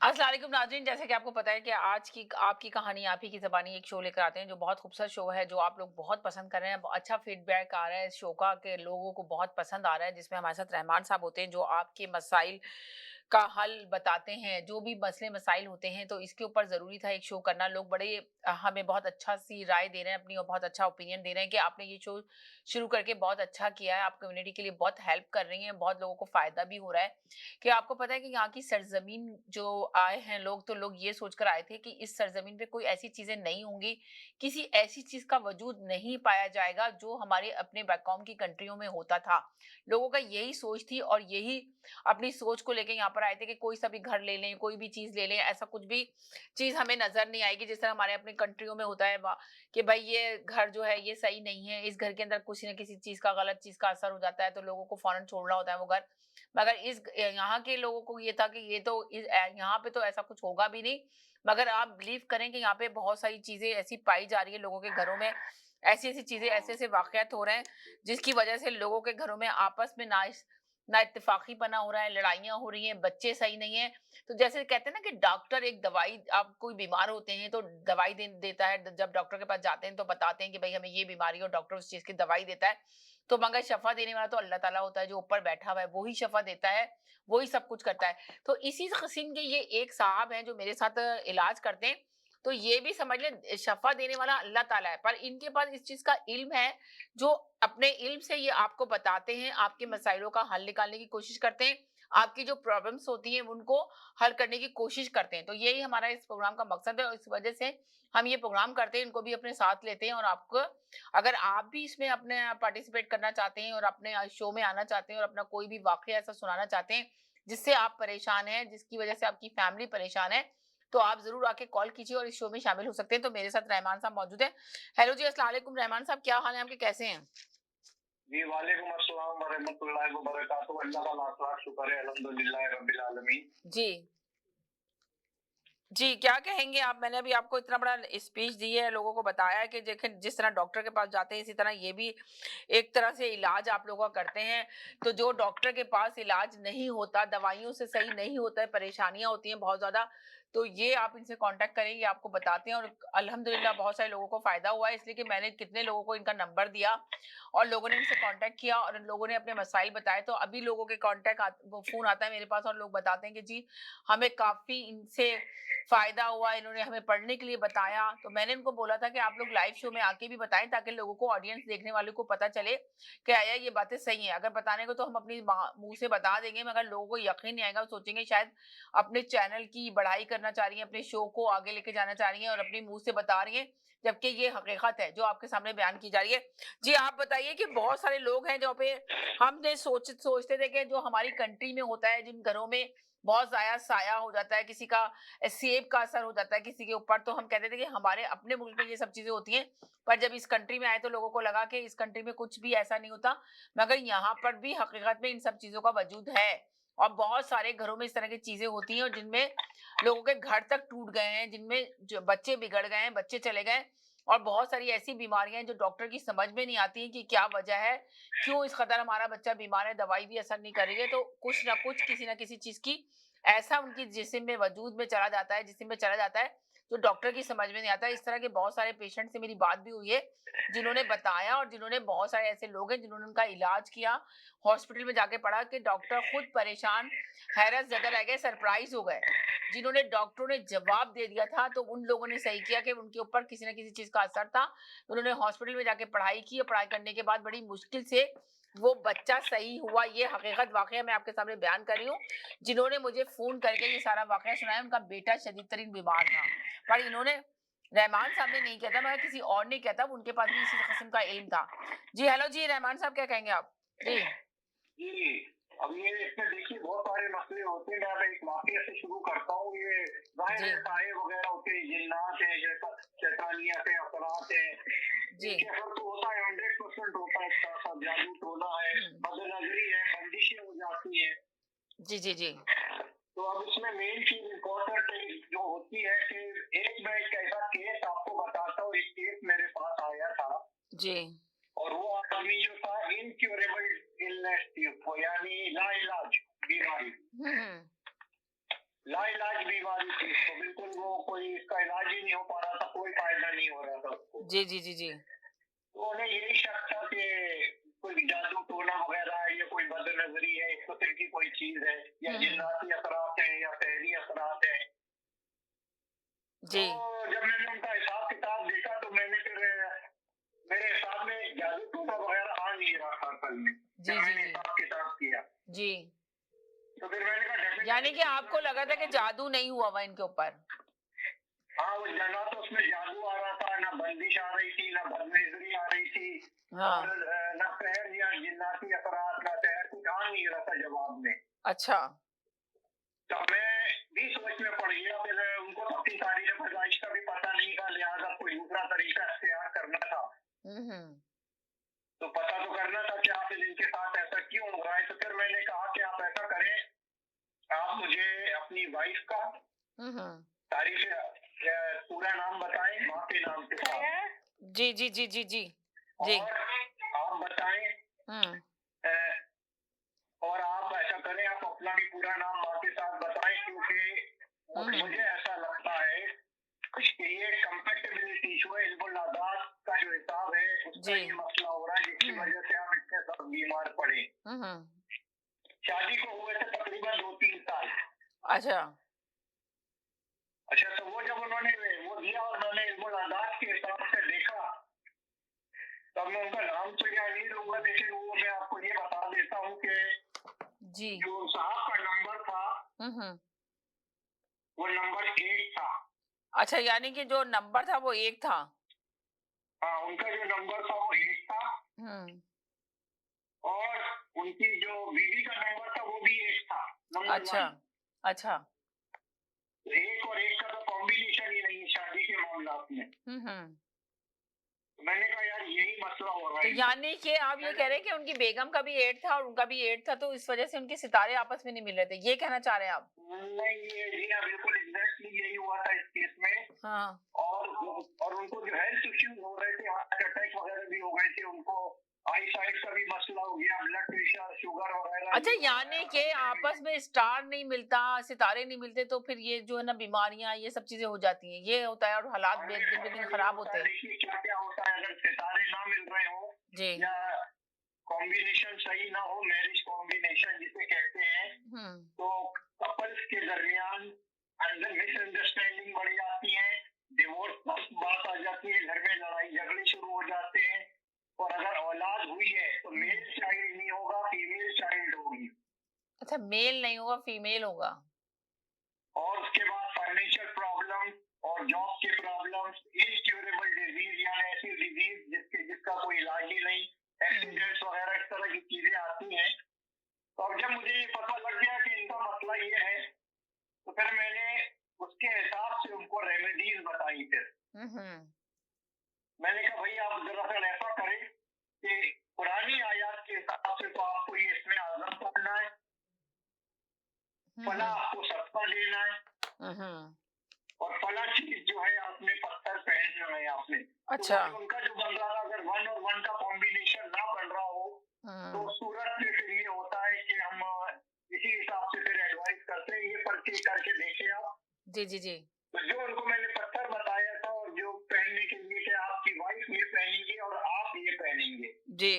अस्सलाम वालेकुम नाज़रीन, जैसे कि आपको पता है कि आज की आपकी कहानी आप ही की ज़बानी एक शो लेकर आते हैं जो बहुत खूबसूरत शो है, जो आप लोग बहुत पसंद कर रहे हैं। अच्छा फीडबैक आ रहा है इस शो का कि लोगों को बहुत पसंद आ रहा है, जिसमें हमारे साथ रहमान साहब होते हैं जो आपके मसाइल का हल बताते हैं। जो भी मसले मसाइल होते हैं तो इसके ऊपर ज़रूरी था एक शो करना। लोग बड़े हमें बहुत अच्छा सी राय दे रहे हैं अपनी और बहुत अच्छा ओपिनियन दे रहे हैं कि आपने ये शो शुरू करके बहुत अच्छा किया है, आप कम्युनिटी के लिए बहुत हेल्प कर रही हैं, बहुत लोगों को फ़ायदा भी हो रहा है। कि आपको पता है कि यहाँ की सरजमीन जो आए हैं लोग, तो लोग ये सोचकर आए थे कि इस सरजमीन पे कोई ऐसी चीजें नहीं होंगी, किसी ऐसी चीज का वजूद नहीं पाया जाएगा जो हमारे अपने बैककॉम की कंट्रियों में होता था। लोगों का यही सोच थी और यही अपनी सोच को लेके यहाँ पर आए थे कि कोई सा भी घर ले लें, कोई भी चीज ले लें, ऐसा कुछ भी चीज हमें नजर नहीं आएगी जिस तरह हमारे अपने कंट्रियों में होता है कि भाई ये घर जो है ये सही नहीं है, इस घर के अंदर कुछ न किसी चीज का गलत चीज का असर हो जाता है तो लोगों को फौरन छोड़ना होता है वो घर। मगर इस यहाँ के लोगों को ये था कि ये तो यहाँ पे तो ऐसा कुछ होगा भी नहीं। मगर आप बिलीव करें कि यहाँ पे बहुत सारी चीजें ऐसी पाई जा रही है लोगों के घरों में, ऐसी ऐसी चीजें, ऐसे ऐसे वाकयात हो रहे हैं जिसकी वजह से लोगों के घरों में आपस में ना इत्तेफाकी पना हो रहा है, लड़ाइयां हो रही हैं, बच्चे सही नहीं है। तो जैसे कहते हैं ना कि डॉक्टर एक दवाई, आप कोई बीमार होते हैं तो दवाई देता है, जब डॉक्टर के पास जाते हैं तो बताते हैं कि भाई हमें ये बीमारी है और डॉक्टर उस चीज की दवाई देता है। तो मगर शफा देने वाला तो अल्लाह ताला होता है जो ऊपर बैठा हुआ है, वो ही शफा देता है, वो ही सब कुछ करता है। तो इसी किस्म के ये एक साहब हैं जो मेरे साथ इलाज करते हैं। तो ये भी समझ लें शफा देने वाला अल्लाह ताला है, पर इनके पास इस चीज का इल्म है, जो अपने इल्म से ये आपको बताते हैं, आपके मसाइलों का हल निकालने की कोशिश करते हैं, आपकी जो प्रॉब्लम्स होती हैं उनको हल करने की कोशिश करते हैं। तो यही हमारा इस प्रोग्राम का मकसद है और इस वजह से हम ये प्रोग्राम करते हैं, इनको भी अपने साथ लेते हैं। और आपको, अगर आप भी इसमें अपने पार्टिसिपेट करना चाहते हैं और अपने शो में आना चाहते हैं और अपना कोई भी वाकया ऐसा सुनाना चाहते हैं जिससे आप परेशान हैं, जिसकी वजह से आपकी फैमिली परेशान है, तो आप जरूर आके कॉल कीजिए और इस शो में शामिल हो सकते हैं। तो मेरे साथ रहमान साहब मौजूद है। हेलो जी, अस्सलाम वालेकुम रहमान साहब, क्या हाल है आपके, कैसे हैं? जी, वालेकुम अस्सलाम व रहमतुल्लाहि व बरकातहू। अल्लाह का लाख-लाख शुक्र है, अल्हम्दुलिल्लाह रब्बिल आलमीन। जी। जी, क्या कहेंगे आप? मैंने अभी आपको इतना बड़ा स्पीच दी है, लोगों को बताया है कि देखें जिस तरह डॉक्टर के पास जाते हैं इसी तरह ये भी एक तरह से इलाज आप लोगों का करते हैं। तो जो डॉक्टर के पास इलाज नहीं होता, दवाइयों से सही नहीं होता है, परेशानियाँ होती हैं बहुत ज़्यादा, तो ये आप इनसे कॉन्टैक्ट करें, ये आपको बताते हैं। और अल्हम्दुलिल्लाह बहुत सारे लोगों को फ़ायदा हुआ है, इसलिए कि मैंने कितने लोगों को इनका नंबर दिया और लोगों ने इनसे कॉन्टैक्ट किया और लोगों ने अपने मसाइल बताए। तो अभी लोगों के वो फ़ोन आता है मेरे पास और लोग बताते हैं कि जी, हमें काफ़ी इनसे फ़ायदा हुआ, इन्होंने हमें पढ़ने के लिए बताया। तो मैंने इनको बोला था कि आप लोग लाइव शो में आके भी बताएँ ताकि लोगों को, ऑडियंस देखने वालों को पता चले कि आया ये बातें सही हैं। अगर बताने को तो हम अपनी मुँह से बता देंगे, मगर लोगों को यकीन नहीं आएगा, वो सोचेंगे शायद अपने चैनल की बढ़ाई करना चाह रही हैं, अपने शो को आगे लेके जाना चाह रही हैं और अपने मुँह से बता रही हैं, जबकि ये हकीकत है जो आपके सामने बयान की जा रही है। जी, आप बताइए कि बहुत सारे लोग हैं जो पे हमने सोचते थे कि जो हमारी कंट्री में होता है, जिन घरों में बहुत ज़्यादा साया हो जाता है, किसी का सेब का असर हो जाता है किसी के ऊपर, तो हम कहते थे कि हमारे अपने मुल्क में ये सब चीजें होती हैं। पर जब इस कंट्री में आए तो लोगों को लगा कि इस कंट्री में कुछ भी ऐसा नहीं होता, मगर यहाँ पर भी हकीकत में इन सब चीजों का वजूद है। और बहुत सारे घरों में इस तरह की चीजें होती हैं और जिनमें लोगों के घर तक टूट गए हैं, जिनमें जो बच्चे बिगड़ गए हैं, बच्चे चले गए। और बहुत सारी ऐसी बीमारियां हैं जो डॉक्टर की समझ में नहीं आती कि क्या वजह है, क्यों इस कदर हमारा बच्चा बीमार है, दवाई भी असर नहीं कर रही है। तो कुछ ना कुछ, किसी ना किसी चीज की ऐसा उनकी जिस्म में वजूद में चला जाता है, जिस्म में चला जाता है, जो डॉक्टर की समझ में नहीं आता। इस तरह के बहुत सारे पेशेंट से मेरी बात भी हुई है, जिन्होंने बताया, और जिन्होंने, बहुत सारे ऐसे लोग हैं जिन्होंने उनका इलाज किया, हॉस्पिटल में जाके पढ़ा कि डॉक्टर खुद परेशान, हैरत ज़दा रह गए, सरप्राइज हो गए। जिन्होंने, डॉक्टरों ने जवाब दे दिया था तो उन लोगों ने सही किया कि उनके ऊपर किसी ना किसी चीज का असर था। उन्होंने हॉस्पिटल में जाके पढ़ाई की और पढ़ाई करने के बाद बड़ी मुश्किल से वो बच्चा सही हुआ। ये हकीकत वाकया मैं आपके सामने बयान कर रही हूँ। जिन्होंने मुझे फोन करके ये सारा वाकया सुनाया, उनका बेटा शदीद तरीन बीमार था, पर इन्होंने, रहमान साहब ने नहीं किया था, मगर किसी और ने किया था, उनके पास भी इसी किस्म का इल्म था। जी हेलो जी, रहमान साहब क्या कहेंगे आप? जी। जी, अब ये इसमें देखिए बहुत सारे मसले होते हैं। मैं एक वाक़ये से शुरू करता हूँ। ये ज़ाहिर जी। है साये वग़ैरह होते हैं, जिन्नात हैं, शैतानियत है, असरात हैं। जी। इनके असर तो होता है, 100% होता है। इसका असर जादू टोना है, बदनज़री है, बंदिशें हो जाती हैं। जी। जी। जी। तो अब इसमें मेन चीज़ इम्पोर्टेंट जो होती है कि मैं एक ऐसा केस आपको बताता हूँ। एक केस मेरे पास आया था जी। और वो आदमी जो था इनक्योरेबल इलनेस थी, वो यानी लाइलाज बीमारी। हम्म। लाइलाज बीमारी थी, तो बिल्कुल वो कोई इसका इलाज ही नहीं हो पा रहा था, कोई फ़ायदा नहीं हो रहा था उसको। जी, जी, जी, जी। तो उन्हें यही शक था कि कोई जादू टोना वगैरह है या कोई बदनज़री है, इस किस्म की कोई चीज़ है या हुँ, हुँ। जिन्नाती असरात हैं या पहली असरात हैं। तो जी। जब मैंने उनका हिसाब-किताब देखा तो मैंने फिर मेरे हिसाब में जादू टोना वगैरह आ नहीं रहा था असल में, जब जी, जी, मैंने जी। हिसाब-किताब किया। जी। तो फिर मैंने कहा यानी कि डेफ़िनेटली आपको लगा था कि जादू नहीं हुआ हुआ इनके ऊपर। हाँ, वो ना तो उसमें जादू आ रहा था, ना बंदिश आ रही थी, ना बदनज़री आ रही थी और हाँ। ना सहर या जिन्नाती असरात, ना सहर, कुछ आ नहीं रहा था जवाब में। अच्छा। तो मैं भी सोच में पड़ गया, फिर उनको तो अपनी तारीख़-ए-पैदाइश का भी पता नहीं था, लिहाज़ा कोई दूसरा तरीका इख्तियार करना था। हुँ, हुँ। तो पता तो करना था कि आखिर इनके साथ ऐसा क्यों हो रहा है। तो फिर मैंने कहा कि आप ऐसा करें, आप मुझे अपनी वाइफ़ का हुँ, हुँ। पूरा नाम बताएँ, माँ के नाम के साथ। जी, जी, जी, जी, जी। जी। और आप बताएँ हुँ। अ, और आप ऐसा करें, आप अपना भी पूरा नाम माँ के साथ बताएँ, क्योंकि हुँ, हुँ। मुझे ऐसा लगता है कि ये कंपैटिबिलिटी इश्यू है, हिज़्बुल अज़ाद का जो हिसाब है, उसका जी। ये मसला हो रहा है, जिसकी हुँ। वजह से आप इतने सब बीमार पड़े। हुँ, हुँ। शादी को हुए थे तकरीबन 2-3 साल। अच्छा। अच्छा, तो वो जब उन्होंने वो दिया और मैंने हिज़्बुल अज़ाद के हिसाब से देखा, तब मैं उनका नाम तो याद नहीं लूँगा, लेकिन वो मैं आपको ये बता देता हूँ कि जी। जो साहब का नंबर था, हुँ, हुँ। वो नंबर 1 था। अच्छा, यानी कि जो नंबर था वो 1 था। हाँ, उनका जो नंबर था वो 1 था हुँ। और उनकी जो बीवी का नंबर था वो भी 1 था, नंबर अच्छा। 1। अच्छा। 1 और 1 का तो कॉम्बिनेशन ही नहीं है शादी के मामलात में। हुँ, हुँ। तो मैंने कहा यार यही मसला हो रहा तो है इनका। यानी कि आप ये कह रहे हैं कि उनकी बेगम का भी 8 था और उनका भी 8 था, तो इस वजह से उनके सितारे आपस में नहीं मिल रहे थे। ये कहना चाह रहे हैं आप? नहीं, ये जी हाँ, बिल्कुल एग्ज़ैक्टली यही हुआ था इस केस में। हाँ। और उनको जो हेल्थ इश्यूज़ हो रहे थे, हार्ट अटैक वगैरह भी हो गए थे उनको, आई साइट का भी मसला हो गया, ब्लड प्रेशर, शुगर वगैरह अच्छा, ये हो रहा यानी कि आपस है। में स्टार नहीं मिलता, सितारे नहीं मिलते, तो फिर ये जो है ना बीमारियाँ ये सब चीज़ें हो जाती हैं। ये होता है और हालात दिन ब दिन 100% ये खराब होता होते है, हैं। देखिए क्या-क्या होता है अगर सितारे ना मिल रहे हों जी। या कॉम्बिनेशन सही ना हो, मैरिज कॉम्बिनेशन जिसे कहते हैं, हुँ। तो कपल्स के दरमियान अंदर मिसअंडरस्टैंडिंग बढ़ जाती है, डिवोर्स तक बात आ जाती है, घर में लड़ाई झगड़े शुरू हो जाते हैं और अगर औलाद हुई है तो हुँ। मेल चाइल्ड नहीं होगा, फीमेल चाइल्ड होगी। अच्छा, मेल नहीं होगा, फीमेल होगा। और उसके बाद फाइनेंशियल प्रॉब्लम और जॉब के प्रॉब्लम्स, इनक्यूरेबल डिजीज यानी ऐसी डिजीज जिसका कोई इलाज ही नहीं, एक्सीडेंट्स वगैरह इस तरह की चीजें आती हैं। तो अब जब मुझे ये पता लग गया कि इनका मसला ये है, तो फिर मैंने उसके हिसाब से उनको रेमेडीज बताई फिर। हुँ, हुँ। मैंने कहा भई आप दरअसल ऐसा करें कि पुरानी आयत के हिसाब से तो आपको ये इसमें आज़म पढ़ना है, हुँ, फला हुँ। आपको सदका देना है हुँ, हुँ। और फला चीज जो है आपने पत्थर पहनना है आपने। तो वो अच्छा। जो उनका जो बन रहा था, अगर 1 और 1 का कॉम्बिनेशन ना बन रहा हो, तो हुँ। सूरत में फिर ये होता है कि हम इसी हिसाब से फिर एडवाइस करते हैं, ये पर्ची करके देखिए आप। जी, जी, जी। तो जो उनको मैंने पत्थर बताया था और जो पहनने के लिए कि आपकी वाइफ ये पहनेंगी और आप ये पहनेंगे। जी।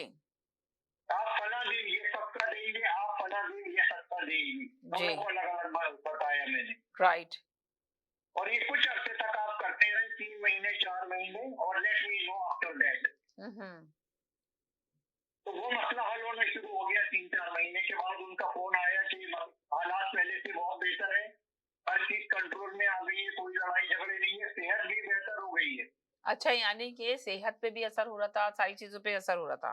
आप फला दिन ये सदका देंगे, आप फला दिन ये सदका देंगी। जी। दोनों को अलग-अलग बताया मैंने। राइट। और ये कुछ अरसे तक आप करते रहे, 3 महीने, 4 महीने, और let me know after that. हुँ, हुँ। तो वो मसला हल होना शुरू हो गया। 3-4 महीने के बाद उनका फ़ोन आया कि हालात पहले से बहुत बेहतर है, हर चीज़ कंट्रोल में आ गई है, कोई लड़ाई झगड़े नहीं है, सेहत भी बेहतर हो गई है। अच्छा, यानी कि सेहत पे भी असर हो रहा था, सारी चीज़ों पे असर हो रहा था।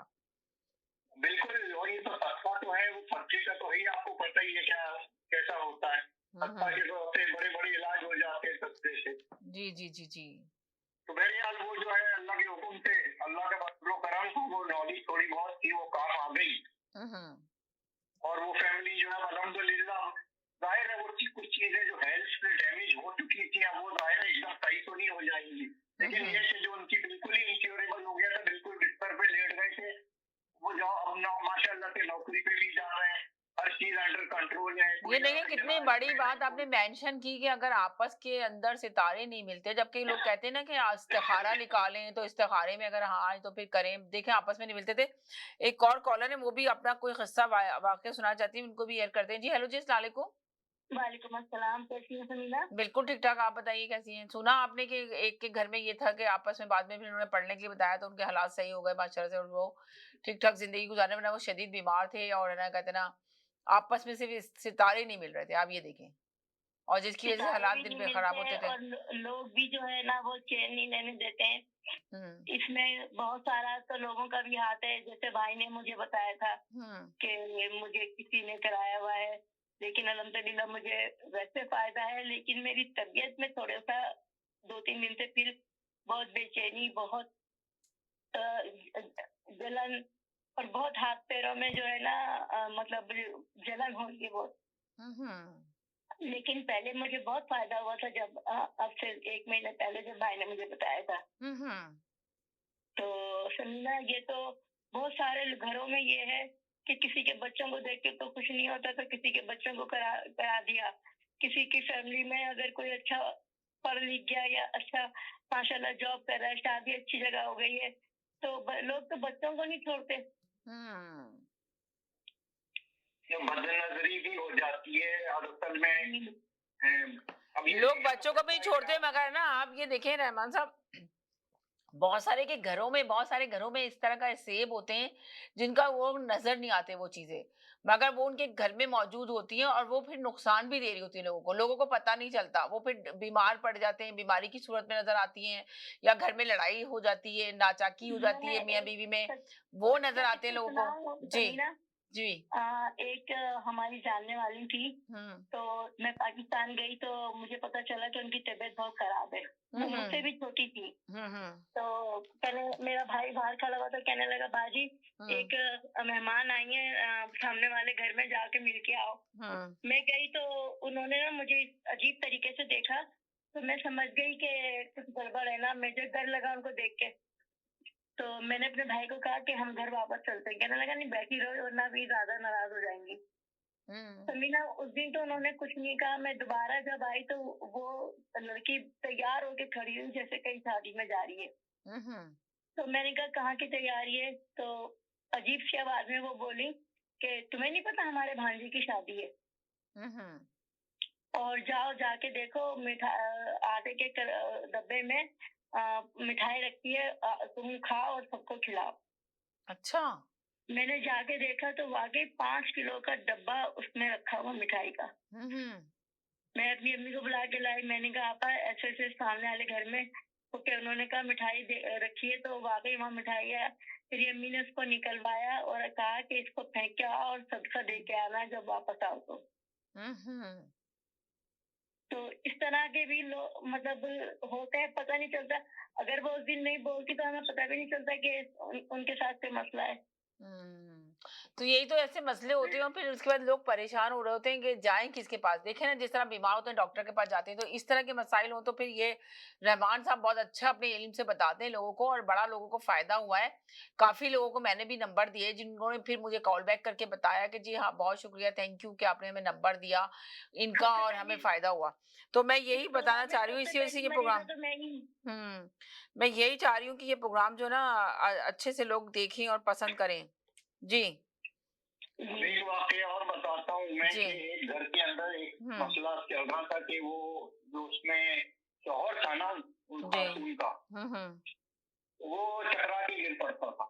बिल्कुल, और ये तो सस्ता तो है, वो पर्चे का तो है ही, आपको पता ही है क्या कैसा होता है। हुँ, सस्ता हुँ। के तो होते बड़े-बड़े इलाज हो जाते हैं सस्ते से। जी, जी, जी, जी। तो बहरहाल वो जो है अल्लाह के हुक्म से, अल्लाह का फज़्ल-ओ करम था, वो नॉलेज थोड़ी बहुत थी, वो काम आ गई। हुँ, हुँ। और वो फैमिली जो है अल्हम्दुलिल्लाह, ज़ाहिर है वो कुछ चीज़ें जो हेल्थ से डैमेज हो चुकी थी, अब वो ज़ाहिर है एकदम सही तो नहीं हो जाएँगी। हुँ, लेकिन ये हुँ। कि जो उनकी बिल्कुल ही इनक्योरेबल हो गया था, बिल्कुल बिस्तर पे लेट गए थे, वो जो अब ना माशाअल्लाह से नौकरी पे भी जा रहे हैं, हर चीज़ अंडर कंट्रोल हो जाए, कोई ये देखिए लड़ाई कितनी झगड़ा बड़ी इसमें बात आपने मेंशन की कि अगर आपस के अंदर सितारे नहीं मिलते, जबकि लोग कहते हैं ना कि इस्तिखारा निकालें तो इस्तिखारे में अगर हाँ आए तो फिर करें, देखें आपस में नहीं मिलते थे। एक और कॉलर है, वो भी अपना कोई किस्सा वाकया सुनाना चाहती है, उनको भी एयर करते हैं। जी हेलो जी, अस्सलाम वालेकुम। वालेकुम अस्सलाम, कैसी हैं समीना? बिल्कुल ठीक ठाक, आप बताइए कैसी हैं? सुना आपने कि एक के घर में ये था कि आपस में बाद में फिर उन्होंने पढ़ने के लिए बताया तो उनके हालात सही हो गए माशाल्लाह से, और वो ठीक ठाक जिंदगी गुजारने, वरना वो शदीद बीमार थे और है ना कहते ना आपस में सिर्फ सितारे नहीं मिल रहे थे, आप ये देखें, और जिसकी वजह से सितारे हालात भी दिन नहीं पे मिलते खराब हैं होते थे। और लोग भी जो है ना वो चैन नहीं लेने देते हैं। हम्म इसमें बहुत सारा तो लोगों का भी हाथ है, जैसे भाई ने मुझे बताया था हम्म कि मुझे किसी ने कराया हुआ है, लेकिन अल्हम्दुलिल्लाह मुझे वैसे फायदा है, लेकिन मेरी तबीयत में थोड़ा सा 2-3 दिन से फिर बहुत बेचैनी, बहुत जलन और बहुत हाथ पैरों में जो है ना मतलब जलन हो रही है बहुत। हम्म लेकिन पहले मुझे बहुत फायदा हुआ था जब अब से 1 महीने पहले जब भाई ने मुझे बताया था। हम्म तो समीना ये तो बहुत सारे घरों में ये है कि किसी के बच्चों को देख के तो कुछ नहीं होता तो किसी के बच्चों को करा करा दिया। किसी की फैमिली में अगर कोई अच्छा पढ़ लिख गया या अच्छा माशाल्लाह जॉब कर रहा है, शादी अच्छी जगह हो गई है, तो लोग तो बच्चों को नहीं छोड़ते। हम्म ये बदनजरी भी हो जाती है और असल में अब ये लोग बच्चों को भी छोड़ते हैं, मगर ना आप ये देखें रहमान साहब, बहुत सारे घरों में इस तरह का सेब होते हैं जिनका वो नजर नहीं आते वो चीजें, मगर वो उनके घर में मौजूद होती हैं और वो फिर नुकसान भी दे रही होती है लोगों को पता नहीं चलता, वो फिर बीमार पड़ जाते हैं, बीमारी की सूरत में नजर आती हैं, या घर में लड़ाई हो जाती है, नाचाकी हो जाती मैं है मियाँ एक बीवी में, सच वो नजर सच्चा आते हैं किस्सा लोगों को। सुनाऊं जी समीना? जी। एक हमारी जानने वाली थी, हम्म तो मैं पाकिस्तान गई तो मुझे पता चला कि उनकी तबीयत बहुत खराब है। वो मुझसे भी छोटी थी। हम्म तो कहने मेरा भाई बाहर खड़ा हुआ था, कहने लगा बाजी एक मेहमान आई है, सामने वाले घर में जाके मिल के आओ। मैं गई तो उन्होंने ना मुझे अजीब तरीके से देखा, तो मैं समझ गई कि कुछ गड़बड़ है ना, मुझे डर लगा उनको देख के। तो मैंने अपने भाई को कहा कि हम घर वापस चलते हैं, कहने लगा नहीं बैठी रहो वरना भी ज्यादा नाराज हो जाएंगी। समीना उस दिन तो उन्होंने कुछ नहीं कहा, मैं दोबारा जब आई तो वो लड़की तैयार होके खड़ी हुई जैसे कहीं शादी में जा रही है। तो मैंने कहा कहाँ की तैयारी है? तो अजीब सी आवाज में वो बोली कि तुम्हें नहीं पता हमारे भांजे की शादी है, और जाओ जाके देखो आटे के डब्बे में मिठाई रखी है, तुम खाओ और सबको खिलाओ। अच्छा। मैंने जाके देखा तो वाकई 5 किलो का डब्बा उसमें रखा हुआ मिठाई का। मैं अपनी अम्मी को बुला के लाई, मैंने कहा आपा ऐसे ऐसे सामने वाले घर में, तो क्या उन्होंने कहा मिठाई रखी है, तो वाकई वहाँ मिठाई है। फिर अम्मी ने उसको निकलवाया और कहा कि इसको फेंक के आओ और सबका दे के आना जब वापस आओ तो। तो इस तरह के भी लोग मतलब होते हैं, पता नहीं चलता। अगर वो उस दिन नहीं बोलती तो हमें पता भी नहीं चलता कि उनके साथ कोई मसला है। तो यही तो ऐसे मसले होते हैं और फिर उसके बाद लोग परेशान हो रहे होते हैं कि जाएं किसके पास। देखें ना, जिस तरह बीमार होते हैं डॉक्टर के पास जाते हैं, तो इस तरह के मसाइल हो तो फिर ये रहमान साहब बहुत अच्छा अपने इल्म से बताते हैं लोगों को, और बड़ा लोगों को फायदा हुआ है। काफी लोगों को मैंने भी नंबर दिए जिन्होंने फिर मुझे कॉल बैक करके बताया कि जी हाँ बहुत शुक्रिया, थैंक यू कि आपने हमें नंबर दिया इनका और हमें फायदा हुआ। तो मैं यही बताना चाह रही हूँ, इसी वजह से ये प्रोग्राम मैं यही चाह रही हूँ कि ये प्रोग्राम जो ना अच्छे से लोग देखें और पसंद करें। जी एक वाकया और बताता हूँ मैं कि एक घर के अंदर एक मसला चल रहा था कि वो जो उसमें शौहर था ना उन खातून का, वो चकरा के गिर पड़ता था।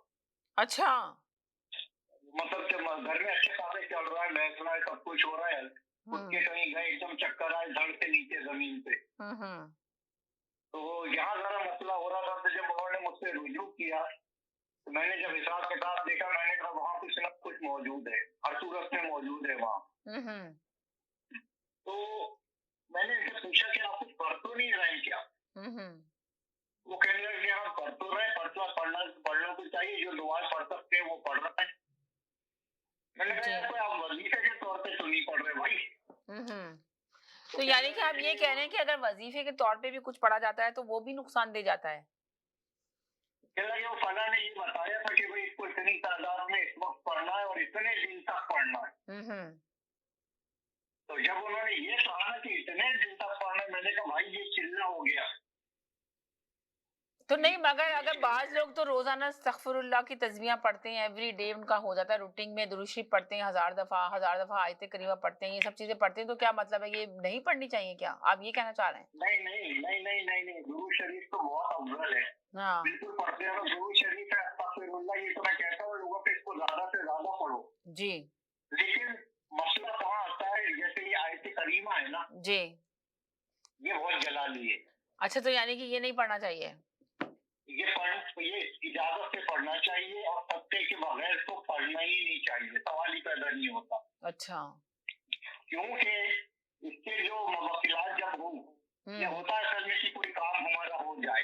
अच्छा। मतलब कि घर में अच्छे खासे चल रहा है, बैठ रहा है, सब कुछ हो रहा है, उसके कहीं गए एकदम चक्कर आए धड़ से नीचे जमीन पे। तो यहाँ जरा मसला हो रहा था, तो जब उन्होंने मुझसे रुजू किया तो मैंने जब हिसाब किताब देखा, मैंने कहा वहाँ कुछ न कुछ मौजूद है, हर सूरत में मौजूद है वहाँ। तो मैंने इनसे पूछा कि आप कुछ पढ़ तो नहीं रहे हैं क्या? वो कहने लगे कि हम पढ़ तो रहे, पढ़ना तो चाहिए, जो दुआएं पढ़ सकते हैं वो पढ़ रहे हैं। मैंने कहा यार कोई आप वजीफे के तौर पे तो नहीं पढ़ रहे भाई। तो यानी कि आप ये कह रहे हैं कि अगर वजीफे के तौर पे भी कुछ पढ़ा जाता है तो वो भी नुकसान दे जाता है? वो फला ने ये बताया था कि भाई इसको इतनी तादाद में इस वक्त पढ़ना है और इतने दिन तक पढ़ना है। तो जब उन्होंने ये कहा ना कि इतने दिन तक पढ़ना, मैंने कहा भाई ये चिल्ला हो गया। तो नहीं, मगर अगर बाज लोग तो रोजाना अस्तगफिरुल्लाह की तस्बीह पढ़ते हैं, एवरी डे उनका हो जाता है रूटीन में, दुरूद शरीफ पढ़ते हैं 1000 दफा आयत करीमा पढ़ते हैं, ये सब चीजें पढ़ते हैं, तो क्या मतलब है, ये नहीं पढ़नी चाहिए क्या, आप ये कहना चाह रहे हैं? नहीं नहीं नहीं नहीं नहीं नहीं, दुरूद शरीफ तो बहुत अफजल है, हाँ बिल्कुल पढ़ते हैं। दुरूद शरीफ है, अस्तगफिरुल्लाह, ये तो मैं कहता हूँ लोगों पे इसको ज्यादा से ज्यादा पढ़ो। जी लेकिन मसला कहाँ आता है, जैसे ये आयत करीमा है ना, जी। ये बहुत जलाली है। अच्छा, तो यानी कि ये नहीं पढ़ना चाहिए? ये इजाजत से पढ़ना चाहिए, और तख्ते के बगैर तो पढ़ना ही नहीं चाहिए, सवाल ही पैदा नहीं होता। अच्छा। क्योंकि इसके जो मवक्किलात जब हो, ये होता है असल में कि कोई काम हमारा हो जाए।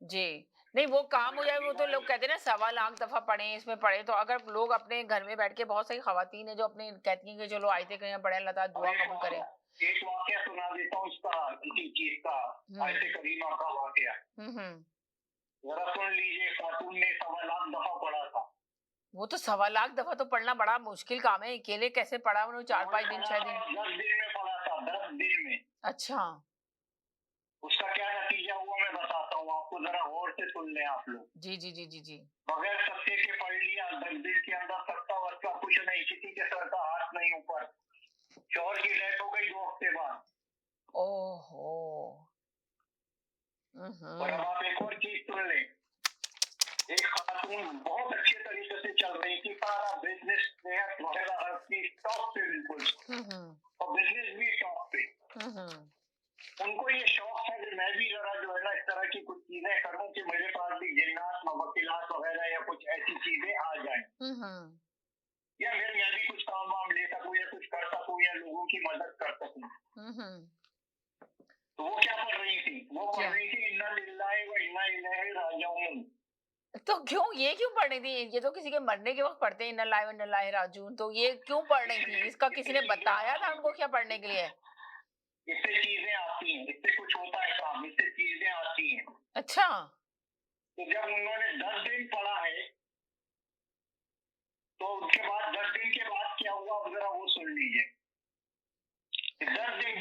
जी। नहीं, वो काम हो जाए, वो तो लोग कहते हैं ना 1.25 लाख दफा पढ़े, इसमें पढ़े, तो अगर लोग अपने घर में बैठ के, बहुत सारी खवातीन है जो अपने कहती हैं कि चलो आयतें करीमा पढ़े, अल्लाह ताला दुआ कबूल करे। एक वाकया सुना देता हूँ इसका, इसी चीज का, आयत करीमा का वाकया। जरा सुन लीजिए, खातून ने 1.25 लाख दफा पढ़ा था। वो तो 1.25 लाख दफा तो पढ़ना बड़ा मुश्किल काम है, अकेले कैसे पढ़ा उन्होंने? 4-5 दिन, 6 दिन? 10 दिन में पढ़ा था, 10 दिन में। अच्छा। उसका क्या नतीजा हुआ मैं बताता हूँ आपको, जरा गौर से सुन लें आप लोग। जी जी जी जी जी। बगैर सत्ते के पढ़ लिया, 10 दिन के अंदर सत्ता वत्ता कुछ नहीं, किसी के सर का हाथ नहीं ऊपर। शौहर की डेथ हो गई 2 हफ्ते बाद। ओहो। और अब आप एक और चीज सुन लें, एक खातून बहुत अच्छे तरीके से चल रही थी, सारा बिजनेस वगैरह हर चीज टॉप पे बिल्कुल, और बिजनेस भी टॉप पे। उनको ये शौक है कि मैं भी जरा जो है ना इस तरह की कुछ चीजें करूं कि मेरे पास भी जिन्नात मवक्किलात वगैरह या कुछ ऐसी चीजें आ जाएं, या फिर मैं भी कुछ काम वाम ले सकूं, या कुछ कर सकूं, या लोगों की मदद कर सकूं। तो वो क्या पढ़ रही थी, वो पढ़ रही थी इन्ना लिल्लाहि व इन्ना इलैहि राजिऊन। तो क्यों, ये क्यों पढ़ रही थी? ये तो किसी के मरने के वक्त पढ़ते हैं इन्ना लिल्लाहि व इन्ना इलैहि राजिऊन, तो ये क्यों पढ़ रही थी? इसका किसी ने बताया था उनको क्या पढ़ने के लिए? इससे चीजें आती हैं, इससे कुछ होता है काम, इससे चीजें आती हैं। अच्छा। तो जब उन्होंने 10 दिन पढ़ा है, तो उसके बाद 10 दिन के बाद क्या हुआ, अब जरा वो सुन लीजिए।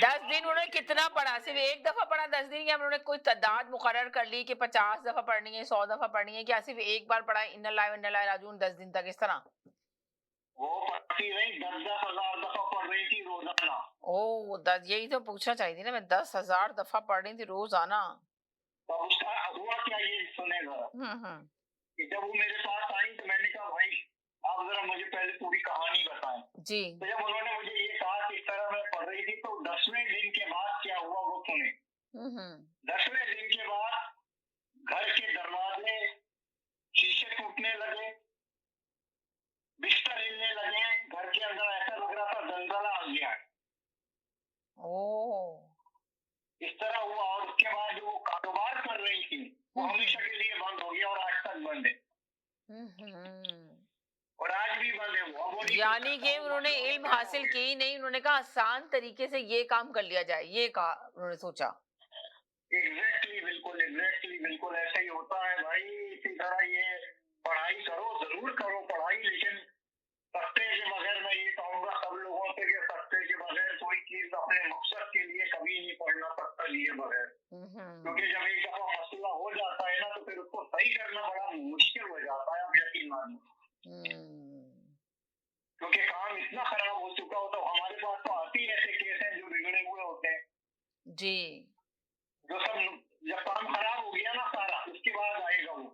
10 दिन उन्होंने कितना पढ़ा? सिर्फ एक दफा पढ़ा 10 दिन, या उन्होंने कोई तादाद मुकर्रर कर ली कि 50 दफा पढ़नी है, 100 दफा पढ़नी है, क्या सिर्फ एक बार पढ़ा इन्ना लिल्लाहि व इन्ना इलैहि राजिऊन 10 दिन तक, इस तरह? वो पढ़ती नहीं, 10-10 हजार दफा पढ़ रही थी रोजाना। ओ, यही तो पूछना चाहिए थी ना, मैं 10,000 दफा पढ़ रही थी रोजाना। तो उसका हुआ क्या, ये सुने जरा। कि जब वो मेरे पास आई तो मैंने कहा भाई आप जरा मुझे पहले पूरी कहानी बताएं। जी। तो जब उन्होंने मुझे ये कहा कि इस तरह मैं पढ़ रही थी, तो 10वें दिन के बाद क्या हुआ वो सुने। 10वें दिन के बाद घर के दरवाजे शीशे टूटने लगे, बिस्तर हिलने लगे, घर के अंदर ऐसा लग रहा था दलदला आ गया। इस तरह हुआ, और उसके बाद जो वो कारोबार कर रही थी वो हमेशा के लिए बंद हो गया, और आज तक बंद है, और आज भी बंद है वो। यानी कि उन्होंने इल्म हासिल की नहीं, उन्होंने कहा आसान तरीके से ये काम कर लिया जाए, ये कहा उन्होंने, सोचा। एग्जैक्टली, बिल्कुल ऐसा ही होता है भाई। इसी तरह ये पढ़ाई करो, जरूर करो पढ़ाई, लेकिन सत्ते के बगैर, मैं ये कहूँगा सब लोगों से कि सत्ते के बगैर कोई चीज अपने मकसद के लिए कभी नहीं पढ़ना सकता लिए बगैर। क्योंकि जब एक दफा मसला हो जाता है ना, तो फिर उसको सही करना बड़ा मुश्किल हो जाता है, आप यकीन मानिए। क्योंकि काम इतना खराब हो चुका होता है, हमारे पास तो आती ही ऐसे केस हैं जो बिगड़े हुए होते हैं जी, जो सब, जब काम खराब हो गया ना सारा, उसके बाद आएगा वो।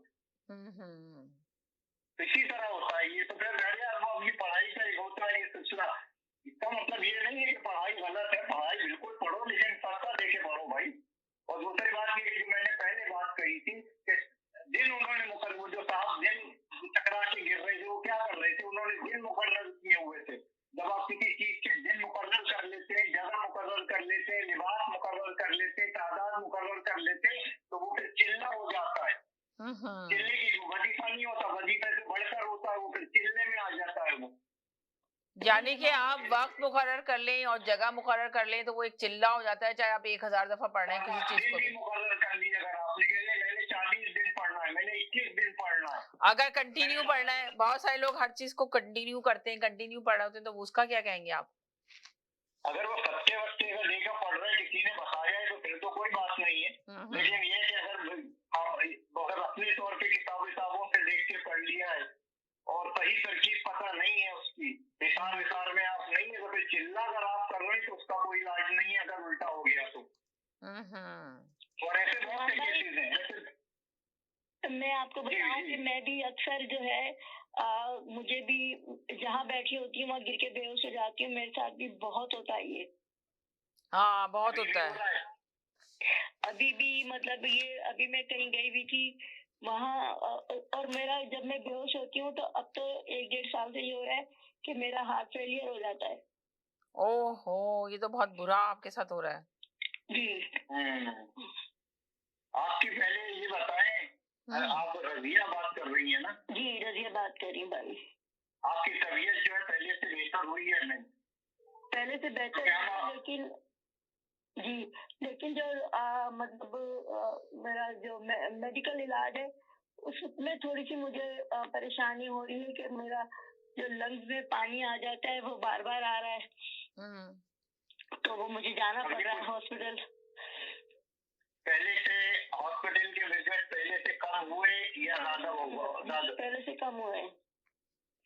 इसी तरह होता है ये। तो फिर अपनी पढ़ाई का एक होता है ये सिलसिला। इसका मतलब ये नहीं है कि पढ़ाई गलत है, पढ़ाई बिल्कुल पढ़ो, लेकिन सस्ता देके पढ़ो भाई। और दूसरी बात ये जो मैंने पहले बात कही थी कि दिन उन्होंने मुकर्रर, जो साहब दिन टकरा के गिर रहे थे, वो क्या कर रहे थे, उन्होंने दिन मुकर्रर किए हुए थे। जब आप किसी चीज के दिन मुकर्रर कर लेते हैं, जगह मुकर्रर कर लेते हैं, लिबास मुकर्रर कर लेते हैं, तादाद मुकर्रर कर लेते हैं, तो वो फिर चिल्ला हो जाता है। चिल्ले की वजीफा नहीं होता, वजीफे से बढ़कर होता है, वो फिर चिल्ले में आ जाता है वो। यानी कि आप वक्त मुकर्रर कर लें और जगह मुकर्रर कर लें तो वो एक चिल्ला हो जाता है, चाहे आप 1000 दफा पढ़ रहे हैं किसी चीज को भी। मुकर्रर कर ली, अगर आपने मैंने 40 दिन पढ़ना है, मैंने 21 दिन पढ़ना है, अगर कंटिन्यू पढ़ना है, बहुत सारे लोग हर चीज को कंटिन्यू करते हैं, कंटिन्यू पढ़ रहे होते हैं, तो उसका क्या कहेंगे आप? अगर वो तरकीब पता नहीं है उसकी, हिसार विसार में आप नहीं है, तो फिर चिल्ला अगर आप कर रहे हैं तो उसका कोई इलाज नहीं है अगर उल्टा हो गया तो। और ऐसे बहुत से केसेस हैं ऐसे। तो मैं आपको बताऊं कि मैं भी अक्सर जो है मुझे भी जहाँ बैठी होती हूँ वहाँ गिर के बेहोश हो जाती हूँ, मेरे साथ भी बहुत होता है ये। हाँ, बहुत अभी भी होता हो है। रहा है। अभी भी मतलब ये अभी मैं कहीं गई हुई थी वहाँ और मेरा जब मैं बेहोश होती हूँ तो अब तो 1 डेढ़ साल से ये हो रहा है कि मेरा हार्ट फेलियर हो जाता है। ओहो! ये तो बहुत बुरा आपके साथ हो रहा है। जी। आपकी पहले ये बताएं, आप रजिया बात कर रही हैं ना? जी, रजिया बात कर रही हूँ भाई। आपकी तबीयत जो है पहले से बेहतर हुई है नहीं? पहले से बेहतर क्या है, लेकिन जी, लेकिन जो मतलब मेरा जो मेडिकल इलाज है उसमें थोड़ी सी मुझे परेशानी हो रही है कि मेरा जो लंग्स में पानी आ जाता है वो बार-बार आ रहा है। तो वो मुझे जाना पड़ रहा है हॉस्पिटल। पहले से हॉस्पिटल के विजिट पहले से कम हुए या ज्यादा हुआ? पहले से कम हुए हैं।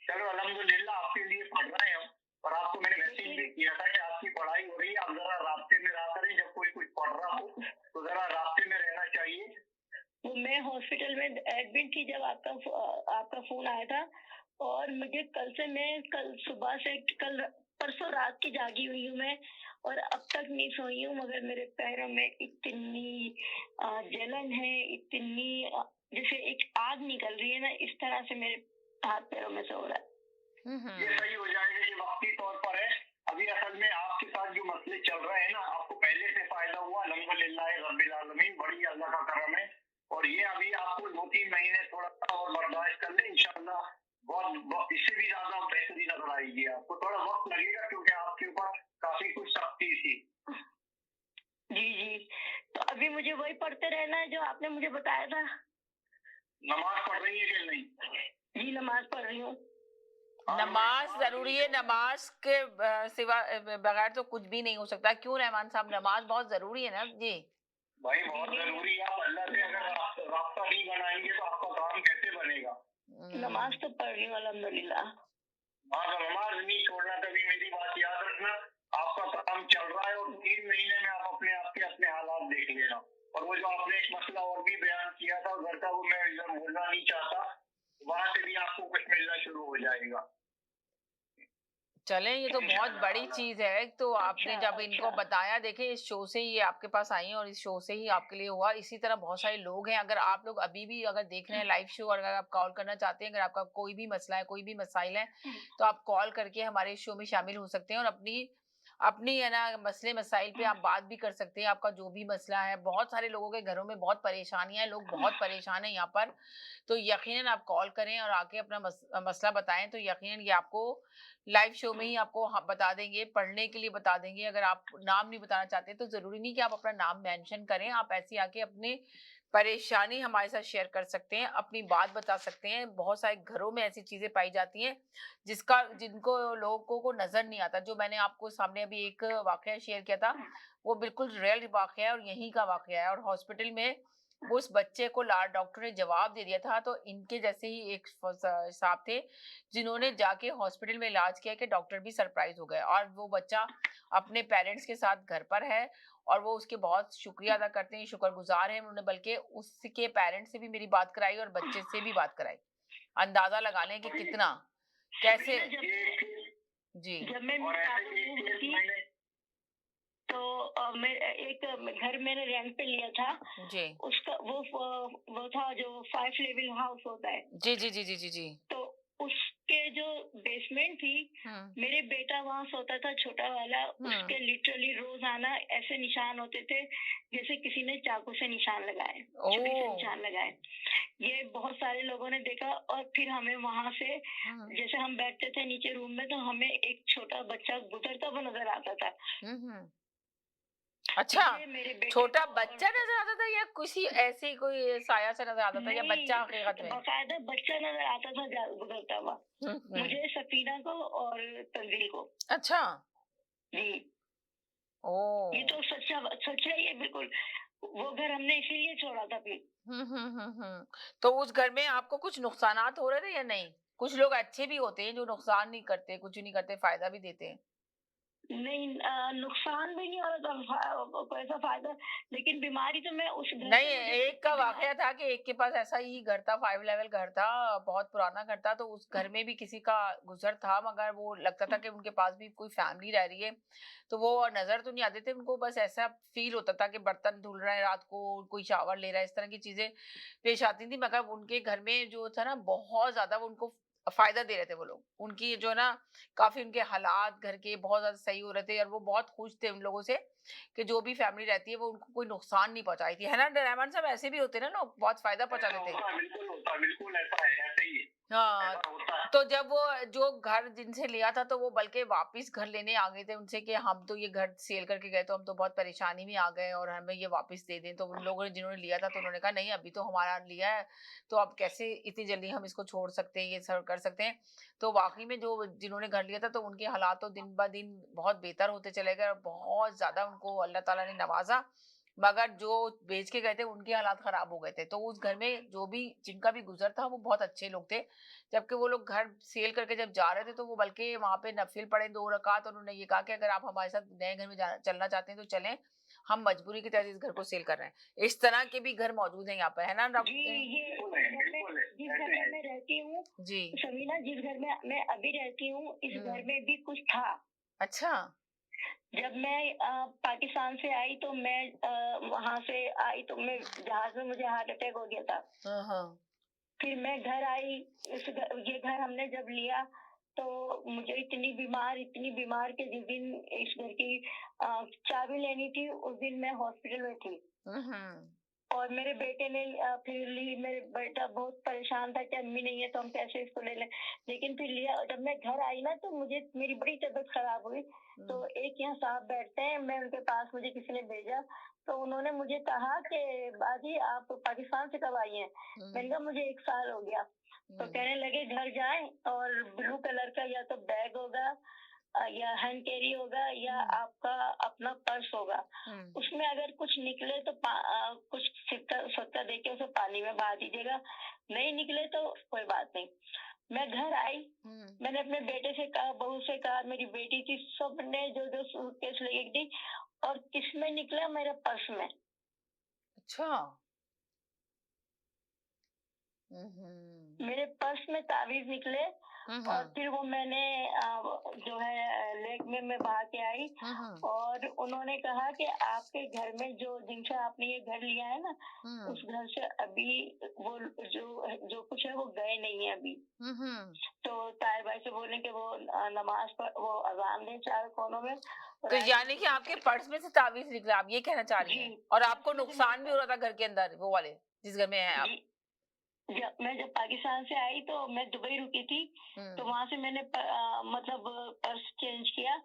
चलो अल्हम्दुलिल्लाह, आपके लिए पढ़ रहे हैं हम, और आपको मैंने मैसेज भी किया था कि आपकी पढ़ाई हो रही है, आप जरा रास्ते में रहा करें, जब कोई कुछ पढ़ रहा हो तो जरा रास्ते में रहना चाहिए। वो मैं हॉस्पिटल में एडमिट थी जब आपका फोन आया था, और मुझे कल सुबह से कल परसों रात की जागी हुई हूँ मैं, और अब तक नहीं सोई हूँ, मगर मेरे पैरों में इतनी जलन है, इतनी जैसे एक आग निकल रही है ना, इस तरह से मेरे हाथ पैरों में से हो रहा है। ये सही हो जाएगा, ये वक्ती तौर पर है। अभी असल में आपके साथ जो मसले चल रहे हैं ना, आपको पहले से फायदा हुआ अल्हम्दुलिल्लाह रब्बिल आलमीन, बड़ी अल्लाह का करम है। और ये अभी आपको 2-3 महीने थोड़ा सा और बर्दाश्त कर ले, इंशाअल्लाह बहुत इससे भी ज्यादा बेहतरी नजर आएगी। आपको थोड़ा वक्त लगेगा क्योंकि आपके ऊपर काफी कुछ सख्ती थी। जी जी, तो अभी मुझे वही पढ़ते रहना है जो आपने मुझे बताया था। नमाज पढ़ रही है कि नहीं? जी, नमाज पढ़ रही हूँ। नमाज जरूरी है, नमाज के सिवा बगैर तो कुछ भी नहीं हो सकता। क्यों रहमान साहब, नमाज बहुत जरूरी है ना जी। भाई बहुत जरूरी है। आप अल्लाह से अगर रास्ता नहीं बनाएंगे तो आपका काम कैसे बनेगा? नमाज तो पढ़ रही हूँ अल्हम्दुलिल्लाह। नमाज नहीं छोड़ना कभी, मेरी बात याद रखना। आपका काम चल रहा है और 3 महीने में आप अपने आप के अपने हालात देख लेना। और वो जो आपने एक मसला और भी बयान किया था घर का, वो मैं इधर बोलना नहीं चाहता, वहां से भी आपको कुछ मिलना शुरू हो जाएगा। चलें, ये तो बहुत बड़ी चीज है। तो आपने जब इनको बताया, देखें इस शो से ही आपके पास आई हैं और इस शो से ही आपके लिए हुआ। इसी तरह बहुत सारे लोग हैं। अगर आप लोग अभी भी अगर देख रहे हैं लाइव शो, और अगर आप कॉल करना चाहते हैं, अगर आपका कोई भी मसला है, कोई भी मसाइल है, तो आप कॉल करके हमारे इस शो में शामिल हो सकते हैं और अपनी अपनी है ना मसले मसाइल पे आप बात भी कर सकते हैं। आपका जो भी मसला है, बहुत सारे लोगों के घरों में बहुत परेशानियां हैं, लोग बहुत परेशान हैं यहाँ पर। तो यकीनन आप कॉल करें और आके अपना मसला बताएं, तो यकीनन ये आपको लाइव शो में ही आपको बता देंगे, पढ़ने के लिए बता देंगे। अगर आप नाम नहीं बताना चाहते तो जरूरी नहीं कि आप अपना नाम मेंशन करें। आप ऐसे आके अपनी परेशानी हमारे साथ शेयर कर सकते हैं, अपनी बात बता सकते हैं। बहुत सारे घरों में ऐसी चीजें पाई जाती हैं जिनको लोगों को नजर नहीं आता। जो मैंने आपको सामने अभी एक वाकया शेयर किया था, वो बिल्कुल रियल वाकया है और यहीं का वाकया है। और हॉस्पिटल में वो उस बच्चे को डॉक्टर ने जवाब दे दिया था। तो इनके जैसे ही एक साहब थे जिन्होंने जाके हॉस्पिटल में इलाज किया कि डॉक्टर भी सरप्राइज हो गए, और वो बच्चा अपने पेरेंट्स के साथ घर पर है और वो उसके बहुत शुक्रिया अदा करते हैं, शुक्रगुजार हैं। उन्होंने बल्कि उसके पेरेंट्स से भी मेरी बात कराई और बच्चे से भी बात कराई। अंदाजा लगा लें कि कितना कैसे जी। जब मैं तो मैं एक घर मैंने रेंट पे लिया था जी। उसका वो था जो 5 लेवल हाउस होता है। जी जी जी जी जी जी। तो उसके जो बेसमेंट थी, मेरे बेटा वहाँ सोता था, छोटा वाला। उसके लिटरली रोजाना ऐसे निशान होते थे जैसे किसी ने चाकू से निशान लगाए, छुरी से निशान लगाए। ये बहुत सारे लोगों ने देखा, और फिर हमें वहां से जैसे हम बैठते थे नीचे रूम में, तो हमें एक छोटा बच्चा गुजरता हुआ नजर आता था। अच्छा, छोटा बच्चा नजर आता था या किसी ऐसे कोई साया से नजर आता था, या बच्चा हकीकत में? बाकायदा बच्चा नजर आता था गुजरता हुआ, मुझे, सफीना को और तंजील को। अच्छा जी। ओ, ये तो सच्चा ही है बिल्कुल। वो घर हमने इसीलिए छोड़ा था फिर। तो उस घर में आपको कुछ नुकसानात हो रहे थे या नहीं? कुछ लोग अच्छे भी होते हैं जो नुकसान नहीं करते, कुछ नहीं करते, फायदा भी देते हैं। नहीं नुकसान भी नहीं हो रहा था, कोई ऐसा फायदा, लेकिन बीमारी तो मैं उस घर नहीं, से मुझे एक इतनी का बीमारी। वाकया था कि एक के पास ऐसा ही घर था, 5 लेवल घर था, बहुत पुराना घर था, तो उस घर में भी किसी का गुज़र था, मगर वो लगता था कि उनके पास भी कोई फैमिली रह रही है, तो वो नज़र तो नहीं आते थे, उनको बस ऐसा फ़ील होता था कि बर्तन धुल रहा है रात को, कोई शावर ले रहा है, इस तरह की चीज़ें पेश आती थी, मगर उनके घर में जो था ना, बहुत ज़्यादा वो उनको फ़ायदा दे रहे थे वो लोग। उनकी जो है ना, काफ़ी उनके हालात घर के बहुत ज़्यादा सही हो रहे थे और वो बहुत खुश थे उन लोगों से कि जो भी फैमिली रहती है वो उनको कोई नुकसान नहीं पहुँचाई थी, है ना? रहमान साहब ऐसे भी होते हैं ना लोग, बहुत फ़ायदा पहुँचा ऐसा देते हैं। होता है, बिल्कुल होता है, बिल्कुल ऐसा है, ऐसे ही है, हाँ, ऐसा होता है। तो जब वो जो घर जिनसे लिया था तो वो बल्कि वापस घर लेने आ गए थे उनसे कि हम तो ये घर सेल करके गए तो हम तो बहुत परेशानी में आ गए और हमें ये वापस दे दें। तो उन लोगों ने जिन्होंने लिया था तो उन्होंने कहा नहीं अभी तो हमारा लिया है, तो अब कैसे इतनी जल्दी हम इसको छोड़ सकते हैं, ये सब कर सकते हैं। तो वाक़ई में जो जिन्होंने घर लिया था तो उनके हालात तो दिन-ब-दिन बहुत बेहतर होते चले गए और बहुत ज़्यादा उनको अल्लाह ताला ने नवाज़ा। मगर जो बेच के गए थे उनके हालात खराब हो गए थे। तो उस घर में जो भी जिनका भी गुज़र था वो बहुत अच्छे लोग थे। जबकि वो लोग घर सेल करके जब जा रहे थे तो वो बल्कि वहाँ पे नफ़िल पढ़े 2 रकात और उन्होंने ये कहा कि अगर आप हमारे साथ नए घर में जाना चलना चाहते हैं तो चलें, हम मजबूरी के तहत इस घर को सेल कर रहे हैं। इस तरह के भी घर मौजूद हैं यहाँ पे, है ना जी, ये बिल्कुल है, बिल्कुल है, जिस ऐसे घर में है। मैं रहती हूँ, जी। समीना, जिस घर में मैं अभी रहती हूँ, इस घर हुँ। में भी कुछ था। अच्छा। जब मैं पाकिस्तान से आई तो मैं वहाँ से आई तो मैं जहाज़ में मुझे हार्ट अटैक हो गया था। हाँ, हाँ। फिर मैं घर आई, ये घर हमने जब लिया तो मुझे इतनी बीमार कि जिस दिन इस घर की चाबी लेनी थी उस दिन मैं हॉस्पिटल में थी। हुँ, हुँ। और मेरे बेटे ने फिर ली, मेरे बेटा बहुत परेशान था कि अम्मी नहीं है तो हम कैसे इसको ले लें। लेकिन फिर लिया, जब मैं घर आई ना तो मुझे मेरी बड़ी तबीयत खराब हुई। तो हुँ, एक यहाँ साहब बैठते हैं, मैं उनके पास, मुझे किसी ने भेजा, तो उन्होंने मुझे कहा कि बाजी आप पाकिस्तान से कब आई हैं? मैंने हुँ, कहा मुझे 1 साल हो गया। तो हुँ, कहने लगे घर जाएँ और ब्लू कलर का या तो बैग होगा या हैंड कैरी होगा या हुँ, आपका अपना पर्स होगा। हुँ, उसमें अगर कुछ निकले तो कुछ सिक्का दे के उसे पानी में बहा दीजिएगा, नहीं निकले तो कोई बात नहीं। मैं घर आई, हुँ। मैंने अपने बेटे से कहा, बहू से कहा, मेरी बेटी थी, सबने जो-जो सूटकेस लेके दी और किसमें निकला? मेरे पर्स में। अच्छा। हुँ, हुँ। मेरे पर्स में ताबीज़ निकले हुँ, और हुँ। फिर वो मैंने जो है लेक में मैं बहा के आई हुँ, हुँ। और उन्होंने कहा कि आपके घर में जो जिनसे आपने ये घर लिया है ना, हुँ, उस घर से अभी वो जो कुछ है वो गए नहीं है अभी। हुँ, हुँ। तो ताहिर भाई से बोले कि वो नमाज़ वो अज़ान दें चारों कोनों में और तो आयत यानी कि आपके पर्स में से ताबीज़ निकला, आप ये कहना चाह रही जी, हैं? और आपको पर्स में से नुकसान भी निकला। हो रहा था घर के अंदर, वो वाले, जिस घर में हैं आप? जी, जब पाकिस्तान से आई तो मैं दुबई रुकी थी, तो हुँ, वहाँ से मैंने मतलब पर्स चेंज किया,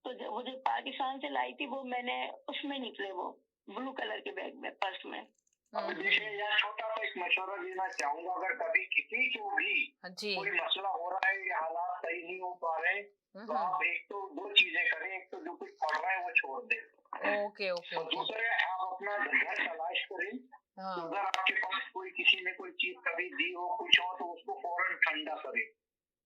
तो वो जो पाकिस्तान से लाई थी वो मैंने उसमें निकले वो, ब्लू कलर के बैग में, पर्स में। हुँ, अब देखिए हुँ। यहाँ छोटा सा एक मशवरा देना चाहूंगा, अगर कभी किसी को भी हाँ जी। कोई मसला हो रहा है या हालात सही नहीं हो पा रहे, हुँ, तो हुँ। आप एक तो 2 चीजें करें, एक तो जो कुछ पढ़ रहे हैं वो छोड़ दें ओके, ओके, और ओके। दूसरे आप अपना घर तलाश करें। तो हाँ। अगर आपके पास किसी ने कोई चीज कभी दी हो, कुछ हो, तो उसको फौरन ठंडा करें।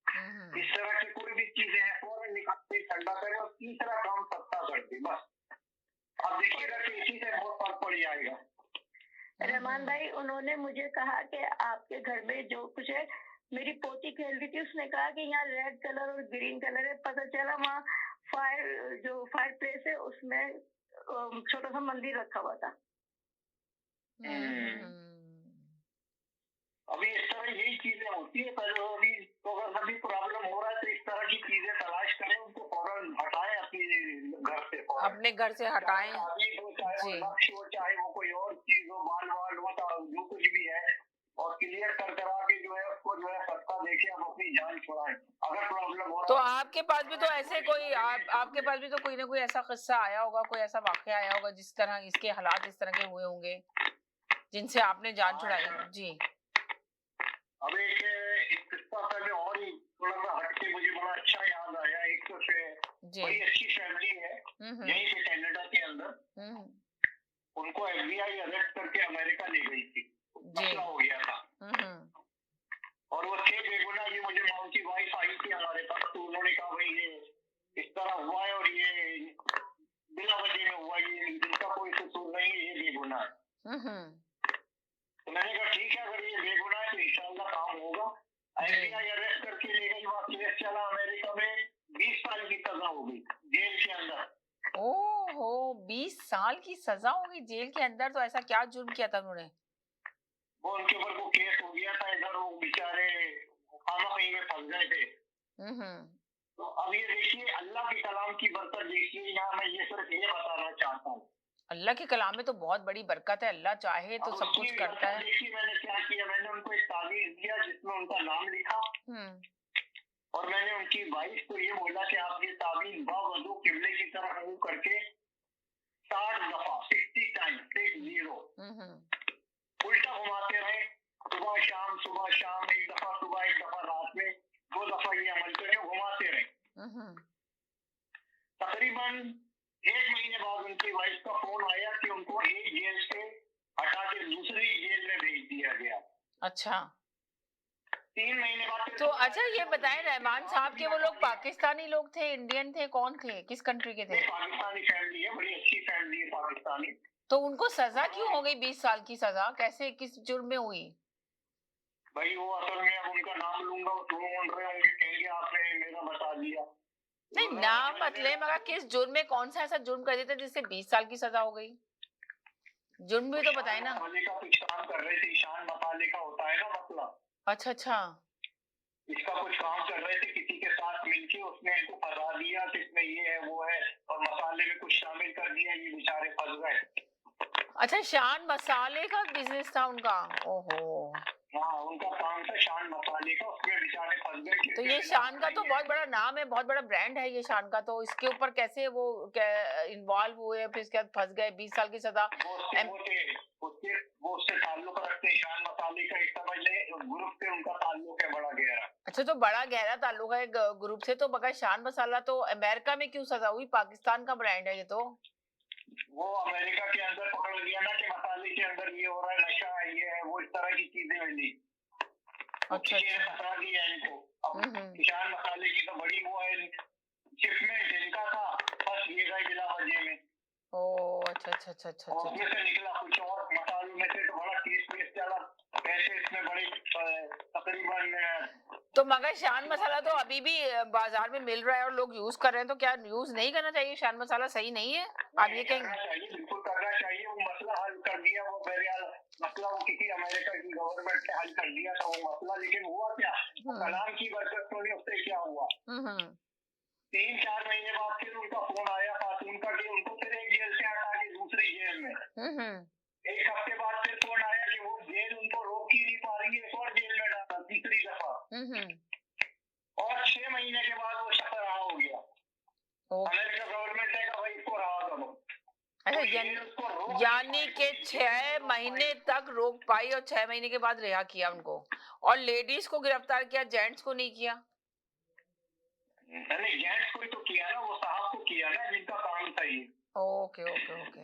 हुँ, हुँ। इस तरह की कोई भी चीजें हैं फौरन निकाल के ठंडा करें और तीसरा काम सस्ता कर दें, बस। आप देखिएगा कि इसी से बहुत फर्क पड़ जाएगा। हुँ, रहमान हुँ। भाई, उन्होंने मुझे कहा कि आपके घर में जो कुछ है, मेरी पोती खेल रही थी, उसने कहा कि यहाँ रेड कलर और ग्रीन कलर है। पता चला वहाँ फायर प्लेस है, उसमें छोटा सा मंदिर रखा हुआ था। हुँ, हुँ। अभी इस तरह यही चीजें होती है, पर अभी तो अगर कभी प्रॉब्लम हो रहा है तो इस तरह की चीजें तलाश करें, उनको फौरन हटाएं अपने घर से फौरन। अपने घर से चाहे हटाएँ। ताबीज हो, चाहे वो जी। नक्श हो, चाहे वो कोई और चीज हो, बाल वाल हो, जो कुछ भी है, और क्लियर कर करा के जो है उसको जो है सस्ता देके आप अपनी जान छुड़ाएं। अगर प्रॉब्लम हो तो रहा आपके पास भी तो ऐसे कोई आपके पास भी तो कोई ना कोई ऐसा किस्सा आया होगा, कोई ऐसा वाक़या आया होगा जिस तरह इसके हालात इस तरह के हुए होंगे, जिनसे आपने जान छुड़ाई? है, जी। अब एक किस्सा पहले और ही थोड़ा सा हटके मुझे बड़ा अच्छा याद आया। एक तो जी। बड़ी अच्छी फैमिली है हुँ, हुँ। यहीं पे कनाडा के अंदर, हुँ, हुँ। उनको एफबीआई अरेस्ट करके अमेरिका ले गई थी, जी। मसला हो गया था। हुँ, हुँ। और वो थे बेगुनाह। ये मुझे माँ की वाइफ आई थी हमारे पास, तो उन्होंने कहा भाई ये इस तरह हुआ है और ये बिना वजह में हुआ, ये इनका कोई कसूर नहीं है, ये बेगुनाह है। तो मैंने कहा ठीक है, अगर ये बेगुनाह है तो इंशाल्लाह काम होगा। FBI अरेस्ट करके ले गई, वहाँ केस चला अमेरिका में, 20 साल की सजा हो गई जेल के अंदर। ओहो, 20 साल की सजा हो गई जेल के अंदर। तो ऐसा क्या जुर्म किया था उन्होंने? वो उनके ऊपर वो केस हो गया था इधर, वो बेचारे खामा कहीं में फंस गए थे। तो अब ये देखिए अल्लाह के कलाम की बरकत देखिए, यहाँ मैं ये सिर्फ ये बताना चाहता हूँ, अल्लाह के कलाम में तो बहुत बड़ी बरकत है। अल्लाह चाहे तो अब सब उसकी कुछ करता है। देखिए मैंने क्या किया, मैंने उनको एक ताबीज दिया जिसमें उनका नाम लिखा, और मैंने उनकी वाइफ को ये बोला कि आप ये ताबीज बावजू किबले की तरफ मुंह करके 60 दफा 60 टाइम 60 उल्टा घुमाते रहे, सुबह शाम, एक दफा सुबह एक दफा रात में, 2 दफा ये अमल करें, घुमाते रहे। तकरीबन 1 महीने बाद उनकी वाइफ का फोन आया कि उनको एक जेल से हटा के दूसरी जेल में भेज दिया गया। अच्छा, 3 महीने बाद तो अच्छा ये बताएं, रहमान साहब के वो लोग पाकिस्तानी लोग थे, इंडियन थे, कौन थे, किस कंट्री के थे? पाकिस्तानी फैमिली है, बड़ी अच्छी फैमिली है पाकिस्तानी। तो उनको सजा क्यों हो गई 20 साल की सजा? कैसे, किस जुर्म में हुई? भाई वो असल में अब उनका नाम लूंगा, वो ढूंढ रहे होंगे, कहेंगे आपने मेरा बता दिया। नहीं, नाम मत ले, मगर किस जुर्म में, कौन सा ऐसा जुर्म कर देते जिससे 20 साल की सजा हो गई? जुर्म भी तो बताए ना। मसाले का कुछ काम कर रहे थे, ईशान मसाले का होता है ना मसला। अच्छा अच्छा, इसका कुछ काम कर रहे थे किसी के साथ मिलके, उसने इनको फंसा दिया कि इसमें ये है वो है, और मसाले में कुछ शामिल कर दिया, ये बेचारे फंस गए। अच्छा, शान मसाले का बिजनेस था उनका। ओहो, हाँ उनका काम था शान मसाले का, उसमें बेचारे फंस गए। तो ये शान का तो बहुत बड़ा नाम है, बहुत बड़ा ब्रांड है ये शान का, तो इसके ऊपर कैसे वो इन्वॉल्व हुए, फिर इसके बाद फंस गए, 20 साल की सजा? वो उससे ताल्लुक रखते हैं, शान मसाले का एक समझ ले ग्रुप से उनका ताल्लुक है बड़ा गहरा। अच्छा, तो बड़ा गहरा ताल्लुक है ग्रुप से। तो मगर शान मसाला तो अमेरिका में क्यों सजा हुई? पाकिस्तान का ब्रांड है ये तो। वो अमेरिका के अंदर पकड़ लिया ना कि मसाले के अंदर ये हो रहा है, नशा है, ये है वो, इस तरह की चीजें मिली। अच्छा, फंसा दिया इनको। अब किसान मसाले की तो बड़ी वो है, शिपमेंट इनका था, फंस ये गए बिना वजह में। ओह, अच्छा अच्छा अच्छा अच्छा, और उसमें से निकला कुछ और, मसालों में से तो बड़ा केस चला, पैसे इसमें बड़े तकरीबन। तो मगर शान मसाला तो अभी भी बाजार में मिल रहा है और लोग यूज कर रहे हैं, तो क्या यूज नहीं करना चाहिए? शान मसाला सही नहीं है? आप ये कहेंगे? बिल्कुल करना चाहिए, वो मसला हल कर दिया, वो बहरहाल मसला वो किसी अमेरिका की गवर्नमेंट ने हल कर दिया था वो मसला, लेकिन हुआ क्या, कलाम की बरकत तो नहीं, उससे क्या हुआ। 3-4 महीने बाद फिर उनका फोन आया खातून का कि उनको फिर एक जेल से हटा के दूसरी जेल में। 1 हफ्ते बाद फिर फोन आया कि वो जेल उनको रोक ही नहीं पा रही है, एक और जेल में डाला तीसरी दफा। और 6 महीने के बाद वो शख्स रहा हो गया। अमेरिका गवर्नमेंट ने कहा भाई इसको रहा करो। अच्छा, यानी कि 6 महीने तक रोक पाई और 6 महीने के बाद रिहा किया उनको। और लेडीज को गिरफ्तार किया, जेंट्स को नहीं किया? नहीं, जेंट्स को तो किया ना, वो साहब को किया ना जिनका काम था ये। Okay okay okay.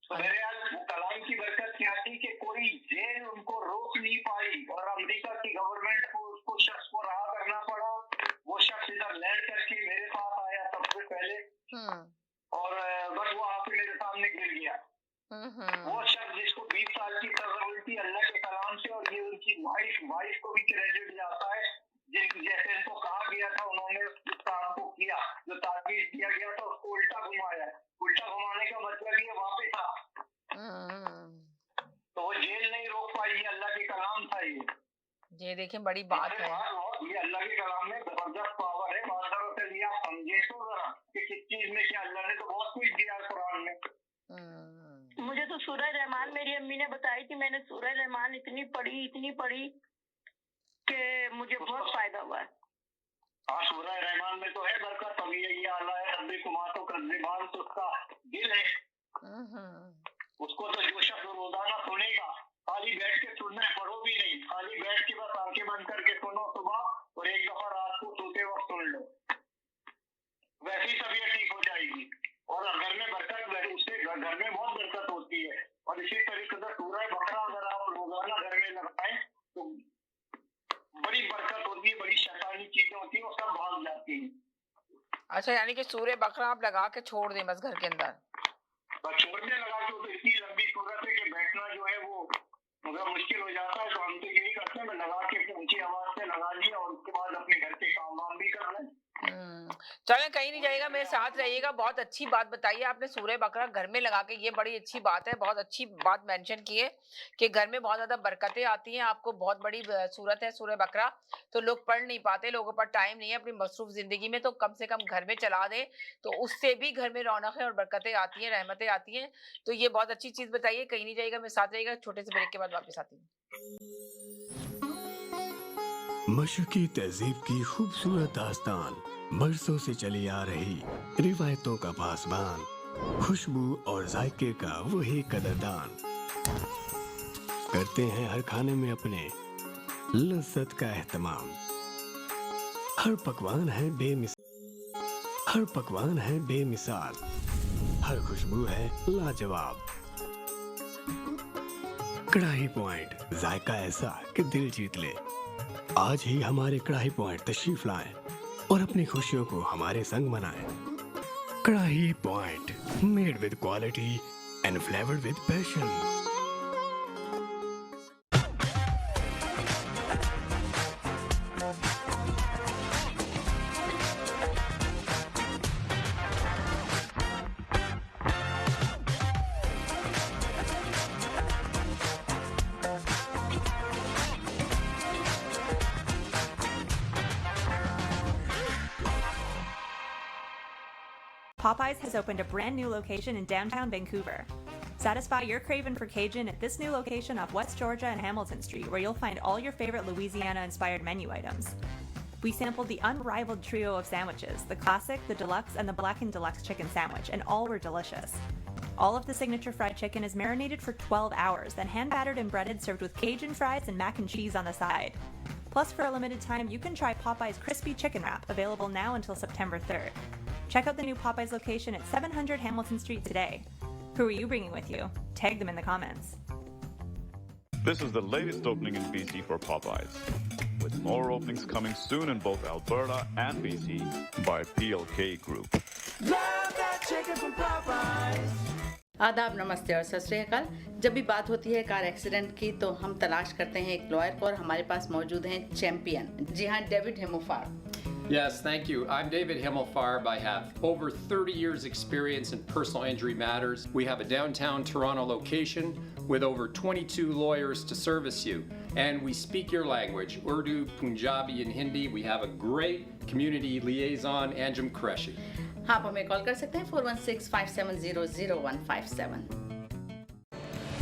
तो बहरहाल वो कलाम की बरकत क्या थी कि कोई जेल उनको रोक नहीं पाई, और अमेरिका की गवर्नमेंट को उसको शख्स को रहा करना पड़ा। वो शख्स इधर लैंड करके मेरे पास आया सबसे पहले, और बस वो आके मेरे सामने गिर गया। वो शख्स जिसको 20 साल की सजा हुई थी अल्लाह के कलाम से, और ये उनकी वाइफ को भी क्रेडिट जाता है, जैसे इनको कहा गया था उन्होंने उस काम को किया, जो ताबीज दिया गया था उसको उल्टा घुमाया। उल्टा घुमाने का मतलब ये वापस आ, तो वो जेल नहीं रोक पाई, ये अल्लाह के कलाम था ये देखिए बड़ी बात है। ये अल्लाह के कलाम में जबरदस्त पावर है, बादलों से लिया समझे तो जरा कि किस चीज में क्या, अल्लाह ने तो बहुत कुछ दिया कुरान में। मुझे तो सूरह रहमान मेरी अम्मी ने बताई थी, मैंने सूरह रहमान इतनी पढ़ी कि मुझे बहुत फायदा हुआ है। हाँ, सूरह रहमान में तो है बरकत, अभी ये अल्लाह है रब्बी कुमा तो कज़्ज़बान, तो उसका दिल है। उसको तो जो शख्स रोजाना सुनेगा, खाली बैठ के सुनना है, पढ़ो भी नहीं, खाली बैठ के बस आंखें बंद करके सुनो सुबह, और एक दफा रात को सोते वक्त सुन लो, वैसे ही तबीयत ठीक हो जाएगी। और घर में बरकत, उससे घर में बहुत बरकत होती है। और इसी तरीके से सूरह बकरा अगर आप रोजाना घर में लगाएं तो बड़ी होती है वो सब भाग जाती है। अच्छा, यानी कि सूर्य बकरा आप लगा के छोड़ दें बस घर के अंदर। पर छोड़ने लगा तो इतनी लंबी सूरत है कि बैठना जो है वो मतलब मुश्किल हो जाता है, तो हम तो यही करते हैं, लगा के ऊंची आवाज से लगा लिया और उसके बाद अपने घर के काम वाम भी कर लें। चलें, कहीं नहीं जाइएगा, मेरे साथ रहिएगा। बहुत अच्छी बात बताई है आपने, सूर्य बकरा घर में लगा के, ये बड़ी अच्छी बात है। बहुत अच्छी बात मेंशन की है कि घर में बहुत ज्यादा बरकतें आती हैं। आपको बहुत बड़ी सूरत है सूर्य बकरा, तो लोग पढ़ नहीं पाते, लोगों पर टाइम नहीं है अपनी मसरूफ जिंदगी में, तो कम से कम घर में चला दें, तो उससे भी घर में रौनक है और बरकतें आती हैं, रहमतें आती हैं। तो ये बहुत अच्छी चीज बताइए। कहीं नहीं जाइएगा, मेरे साथ रहिएगा। छोटे से ब्रेक के बाद वापस आती हूँ। मशरकी तहजीब की खूबसूरत दास्तान, बरसों से चली आ रही रिवायतों का पासबान, खुशबू और जायके का वही कदरदान, करते हैं हर खाने में अपने लज्जत का एहतमाम। हर पकवान है बेमिसाल, हर खुशबू है लाजवाब। कढ़ाई पॉइंट, जायका ऐसा कि दिल जीत ले। आज ही हमारे कढ़ाई पॉइंट तशरीफ लाएं और अपनी खुशियों को हमारे संग मनाएं। कढ़ाई point, made with quality and flavoured with passion. Popeyes has opened a brand new location in downtown Vancouver. Satisfy your craving for Cajun at this new location off West Georgia and Hamilton Street, where you'll find all your favorite Louisiana-inspired menu items. We sampled the unrivaled trio of sandwiches, the classic, the deluxe, and the blackened deluxe chicken sandwich, and all were delicious. All of the signature fried chicken is marinated for 12 hours, then hand-battered and breaded, served with Cajun fries and mac and cheese on the side. Plus, for a limited time, you can try Popeye's Crispy Chicken Wrap, available now until September 3rd. Check out the new Popeye's location at 700 Hamilton Street today. Who are you bringing with you? Tag them in the comments. This is the latest opening in BC for Popeyes, with more openings coming soon in both Alberta and BC by PLK Group. Love that chicken from Popeyes. आदाब, नमस्ते और सत श्री अकाल। जब भी बात होती है कार एक्सीडेंट की तो हम तलाश करते हैं एक लॉयर को, और हमारे पास मौजूद हैं चैंपियन। जी हाँ, David हेमोफार। Yes, thank you. I'm David Himmelfarb. I have over 30 years experience in personal injury matters. We have a downtown Toronto location with over 22 lawyers to service you. And we speak your language, Urdu, Punjabi, and Hindi. We have a great community liaison, Anjum Qureshi. आप हमें call कर सकते हैं 416-570-0157।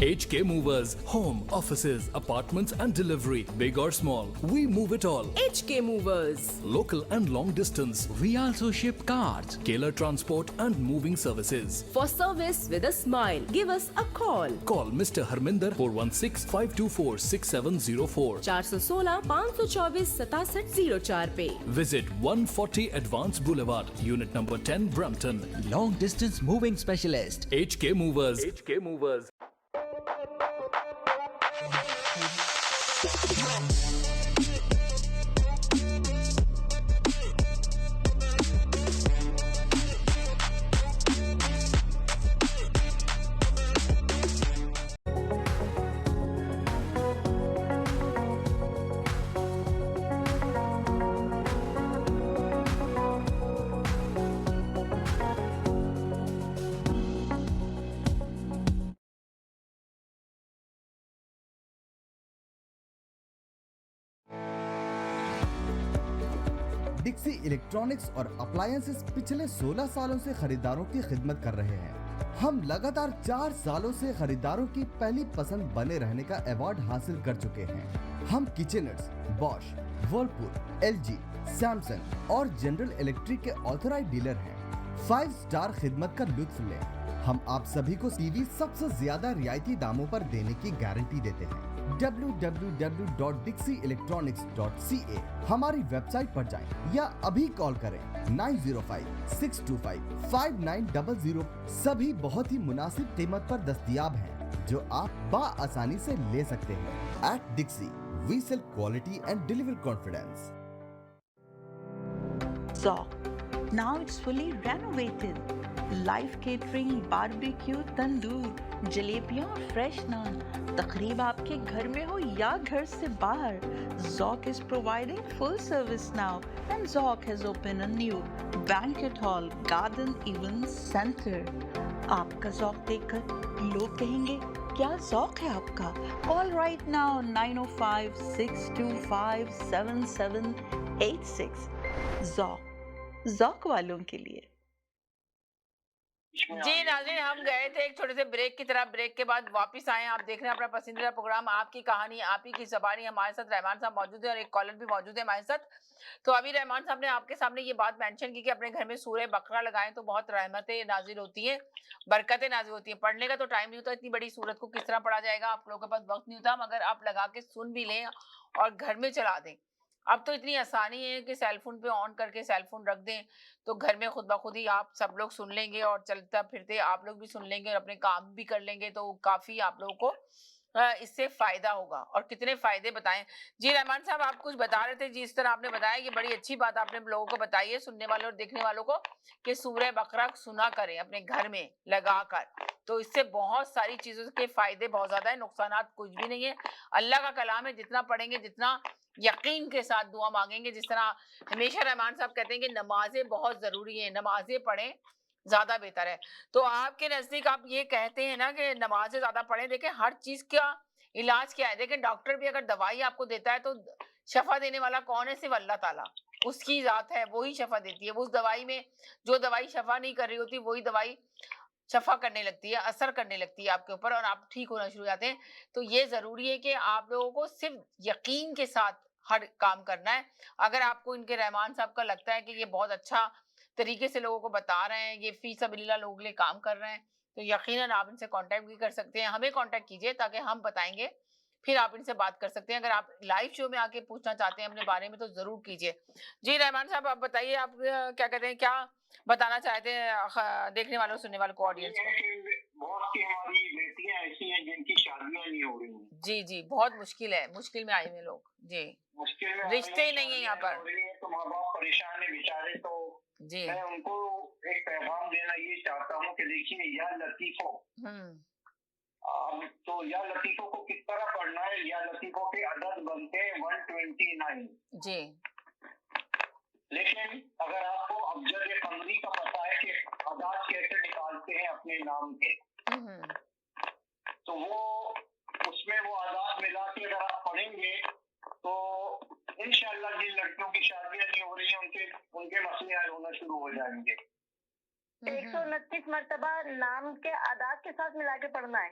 HK Movers, home, offices, apartments and delivery, big or small, we move it all. HK Movers. Local and long distance, we also ship cars, Keller Transport and moving services. For service with a smile, give us a call. Call Mr. Harminder 416-524-6704. 416-524-6704 पे. Visit 140 Advance Boulevard, Unit number 10, Brampton. Long distance moving specialist. HK Movers. HK Movers. Dixy electronics और appliances पिछले 16 सालों से खरीदारों की खिदमत कर रहे हैं। हम लगातार 4 सालों से खरीदारों की पहली पसंद बने रहने का अवार्ड हासिल कर चुके हैं। हम किचनर्स, बॉश, वर्लपूल, LG, सैमसंग और जनरल इलेक्ट्रिक के ऑथराइज्ड डीलर हैं। 5 स्टार खिदमत का लुत्फ लें। हम आप सभी को टीवी सबसे ज्यादा रियायती दामों पर देने की गारंटी देते हैं। www.dixieelectronics.ca हमारी वेबसाइट पर जाएं या अभी कॉल करें 905-625-5900। सभी बहुत ही मुनासिब कीमत पर दस्तयाब हैं, जो आप बाआसानी से ले सकते हैं। At Dixie, we sell quality and deliver confidence. Zoc. Now it's fully renovated. Live catering, barbecue, tandoor, जलेबियाँ और fresh naan. तकरीब आपके घर में हो या घर से बाहर, Zoc is providing full service now, and Zoc has opened a new banquet hall, garden event center. आपका Zoc देखकर लोग कहेंगे क्या Zoc है आपका? Call right now 905-625-7786. Zoc वालों के लिए. जी नाज़रीन, हम गए थे एक छोटे से ब्रेक की तरफ। ब्रेक के बाद वापस आए। आप देख रहे हैं अपना पसंदीदा प्रोग्राम आपकी कहानी आप ही की ज़बानी। हमारे साथ रहमान साहब मौजूद है और एक कॉलर भी मौजूद है हमारे साथ। तो अभी रहमान साहब ने आपके सामने ये बात मेंशन की कि अपने घर में सूरह बकरा लगाएं तो बहुत रहमतें नाजिल होती हैं, बरकतें नाजिल होती हैं। पढ़ने का तो टाइम नहीं होता, इतनी बड़ी सूरत को किस तरह पढ़ा जाएगा, आप लोगों के पास वक्त नहीं होता, मगर आप लगा के सुन भी लें और घर में चला दें। अब तो इतनी आसानी है कि सेल फोन पे ऑन करके सेल फोन रख दें तो घर में खुद ब खुद ही आप सब लोग सुन लेंगे और चलता फिरते आप लोग भी सुन लेंगे और अपने काम भी कर लेंगे। तो काफी आप लोगों को इससे फायदा होगा। और कितने फायदे बताएं। जी रहमान साहब, आप कुछ बता रहे थे। जिस तरह आपने बताया ये बड़ी अच्छी बात आपने लोगों को बताई है, सुनने वालों और देखने वालों को, कि सूरह बकरा सुना करें अपने घर में लगाकर। तो इससे बहुत सारी चीजों के फायदे बहुत ज्यादा है, नुकसानात कुछ भी नहीं है। अल्लाह का कलाम है, जितना पढ़ेंगे, जितना यकीन के साथ दुआ मांगेंगे, जिस तरह हमेशा रहमान साहब कहते हैं कि नमाजें बहुत जरूरी है, नमाजें पढ़ें ज्यादा बेहतर है। तो आपके नजदीक आप ये कहते हैं ना कि नमाजें ज्यादा पढ़ें। देखें हर चीज का इलाज क्या है। देखें डॉक्टर भी अगर दवाई आपको देता है तो शफा देने वाला कौन है? सिर्फ अल्लाह ताला, उसकी जात है, वही शफा देती है। वो उस दवाई में जो दवाई शफा नहीं कर रही होती वही दवाई शफा करने लगती है, असर करने लगती है आपके ऊपर और आप ठीक होना शुरू हो जाते हैं। तो ये जरूरी है कि आप लोगों को सिर्फ यकीन के साथ हर काम करना है। अगर आपको इनके रहमान साहब का लगता है कि ये बहुत अच्छा तरीके से लोगों को बता रहे हैं, ये फी सबीलिल्लाह लोगों के लिए काम कर रहे हैं, तो यकीनन आप इनसे कांटेक्ट भी कर सकते हैं। हमें कांटेक्ट कीजिए ताकि हम बताएंगे, फिर आप इनसे बात कर सकते हैं। अगर आप लाइव शो में आके पूछना चाहते हैं अपने बारे में तो जरूर कीजिए। जी रहमान साहब, आप बताइए, आप क्या कहते हैं, क्या बताना चाहते हैं देखने वालों सुनने वालों को, ऑडियंस को? बहुत सी हमारी बेटियां ऐसी हैं जिनकी शादियां नहीं हो रही हैं। जी जी, बहुत मुश्किल है, मुश्किल में आए हुए लोग। जी, मुश्किल में रिश्ते ही नहीं है यहाँ पर। तो माँ बाप परेशान है बेचारे। तो जी, मैं उनको एक पैगाम देना ये चाहता हूँ कि देखिए, या लतीफो, तो या लतीफों को किस तरह पढ़ना है। या लतीफों के अदद बनते हैं 129 जी। लेकिन अगर आपको अब्जद कमरी का पता है कि अदाद कैसे निकालते हैं अपने नाम के, तो वो उसमें वो आदाद मिला के अगर आप पढ़ेंगे तो इंशाअल्लाह जिन लड़कियों की शादियां नहीं हो रही हैं उनके मसले हल होना शुरू हो जाएंगे। 129 मर्तबा नाम के आदाद के साथ मिला के पढ़ना है।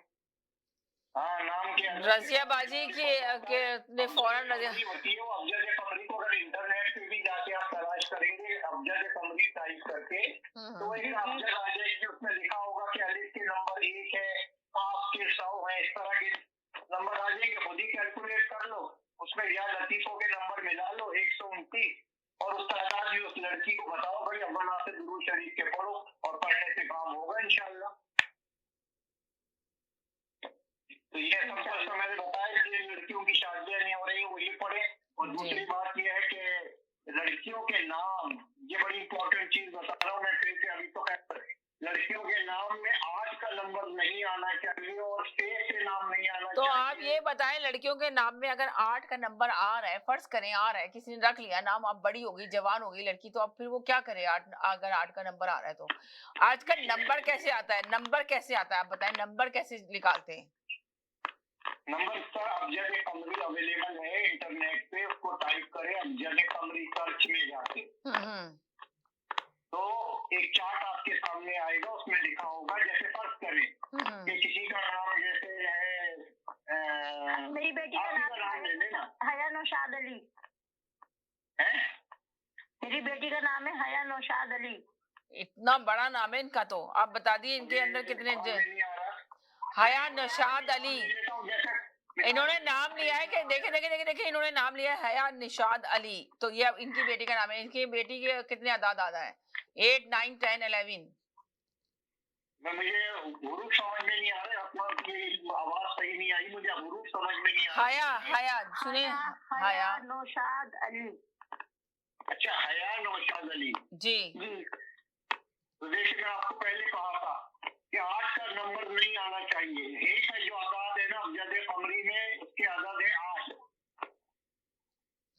हाँ, नाम के रजिया बाजी के फौरन होती है वो अब्जद कमरी को। अगर इंटरनेट पे भी जाके आप तलाश करेंगे अब्जद कमरी टाइप करके, तो एक अब्जद आ जाएगी, उसमें लिखा होगा कि अलिफ के नंबर 1 है, आपके 100 है, इस तरह के नंबर आ जाएंगे। खुद ही कैलकुलेट कर लो, उसमें या लतीफों के नंबर मिला लो 129 और उसका आदाद भी उस लड़की को बताओ, भाई अव्वल से दुरूद शरीफ के पढ़ो और पढ़ने से काम होगा इंशाअल्लाह। तो ये सब कुछ तो मैंने बताया कि लड़कियों की शादियां नहीं हो रही वो ये पढ़े। और दूसरी बात ये है कि लड़कियों के नाम, ये बड़ी इंपॉर्टेंट चीज बता रहा हूँ मैं फिर से। अभी तो लड़कियों के नाम में 8 का नंबर नहीं आना चाहिए और 6 से नाम नहीं आना चाहिए। तो आप ये बताएं, लड़कियों के नाम में अगर 8 का नंबर आ रहा है, फर्ज करें आ रहा है, किसी ने रख लिया नाम, अब बड़ी होगी, जवान होगी लड़की, तो अब फिर वो क्या करे? अगर 8 का नंबर आ रहा है तो आज का नंबर कैसे आता है? नंबर कैसे आता है आप बताएं, नंबर कैसे निकालते हैं? नंबर सर अब्जद कमरी अवेलेबल है इंटरनेट पे, उसको टाइप करें अब्जद कमरी सर्च में जाके, तो एक चार्ट आपके सामने आएगा, उसमें लिखा होगा, जैसे फर्ज करें कि किसी का नाम जैसे है, मेरी बेटी का नाम ले लेना, हया नौशाद अली है। मेरी बेटी का नाम है हया नौशाद अली। इतना बड़ा नाम है इनका, तो आप बता दिए इनके अंदर कितने। हया नौशाद अली, इन्होंने नाम लिया है कि देखे देखे देखे देखे इन्होंने नाम लिया है हया निशाद अली। तो ये इनकी बेटी का नाम है। इनकी बेटी के कितने आदाद है? 8, 9, 10, 11। मुझे हुरूफ समझ में नहीं आ रहे, अपना आवाज सही नहीं आई, मुझे हुरूफ समझ में नहीं आ रहा। हया, हया सुने, हया नौशाद अली। अच्छा, हया नौशाद अली जी। तो देखिए, मैं आपको पहले कहा था कि 8 का नंबर नहीं आना चाहिए। एक है जो आजाद है ना अब्जद कमरी में, उसके आजाद है 8।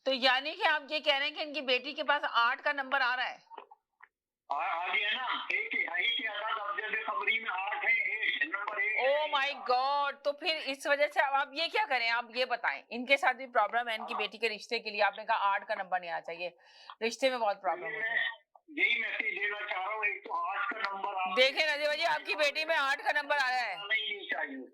तो यानी कि आप ये कह रहे हैं कि इनकी बेटी के पास 8 का नंबर आ रहा है? आ गया ना, एक ही आजाद अब्जद कमरी में 8 है, एक नंबर 1। ओ माय गॉड, तो फिर इस वजह से अब आप ये क्या करें? आप ये बताएं, इनके साथ भी प्रॉब्लम है, इनकी बेटी के रिश्ते के लिए आपने कहा 8 का नंबर नहीं आना चाहिए, रिश्ते में बहुत प्रॉब्लम होती है। यही मैसेज देना चाह रहा हूँ, एक तो 8 का नंबर देखें नजीब जी, आपकी बेटी में 8 का नंबर आ रहा है। नहीं चाहिए।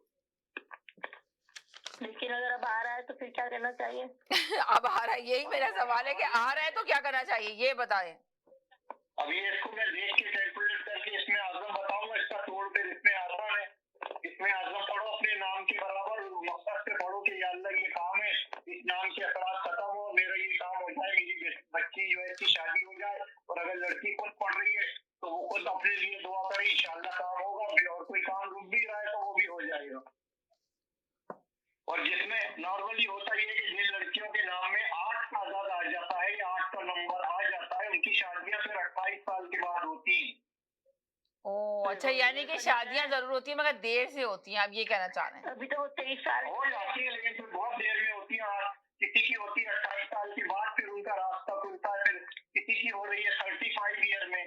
लेकिन अगर अब आ रहा है तो फिर क्या करना चाहिए? अब आ रहा है, यही मेरा सवाल है कि आ रहा है तो क्या करना चाहिए, ये बताएं। अभी इसको मैं देख के कैलकुलेट करके इसमें आजम बताऊंगा, इसका तोड़ पे इसमें आजम है, इसमें आजम पढ़ो अपने नाम के बराबर, मकसद से पढ़ो कि या अल्लाह ये काम है, इस नाम से असरात खत्म हो, मेरा ये काम हो जाए, मेरी बच्ची जो है इसकी शादी हो जाए। और अगर लड़की खुद पढ़ रही है तो वो खुद अपने लिए दुआ करे, इंशाअल्लाह काम होगा। और कोई काम रुक भी रहा है तो वो भी हो जाएगा। और जिसमें नॉर्मली होता ही है कि जिन लड़कियों के नाम में 8 का आजाद आ जाता है या 8 का नंबर आ जाता है, उनकी शादियां फिर 28 साल के बाद होती हैं। ओह अच्छा, यानी कि शादियां जरूर होती है मगर देर से होती हैं, आप ये कहना चाह रहे हैं? अभी तो वो 23 साल हो जाती है, लेकिन फिर बहुत देर में होती है। किसी की होती है 28 साल के बाद, फिर उनका रास्ता खुलता है। फिर किसी की हो रही है 35 ईयर में,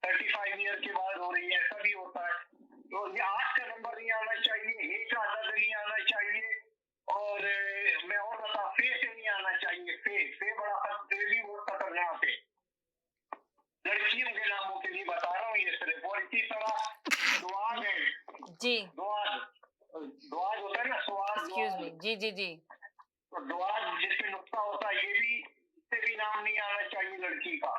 35 ईयर के बाद हो रही है, ऐसा भी होता है। तो ये 8 का नंबर नहीं आना चाहिए, 1 का आजाद नहीं आना चाहिए। और मैं और बता, फे से नहीं आना चाहिए। फे बड़ा फे भी बहुत खतरनाक है लड़कियों के नामों के लिए, बता रहा हूँ ये सिर्फ। और इसी तरह दुआज है जी, दुआज होता है ना, सुआद, एक्सक्यूज मी, जी जी जी। तो दुआज जिसपे नुक्ता होता है, ये भी, इससे भी नाम नहीं आना चाहिए लड़की का,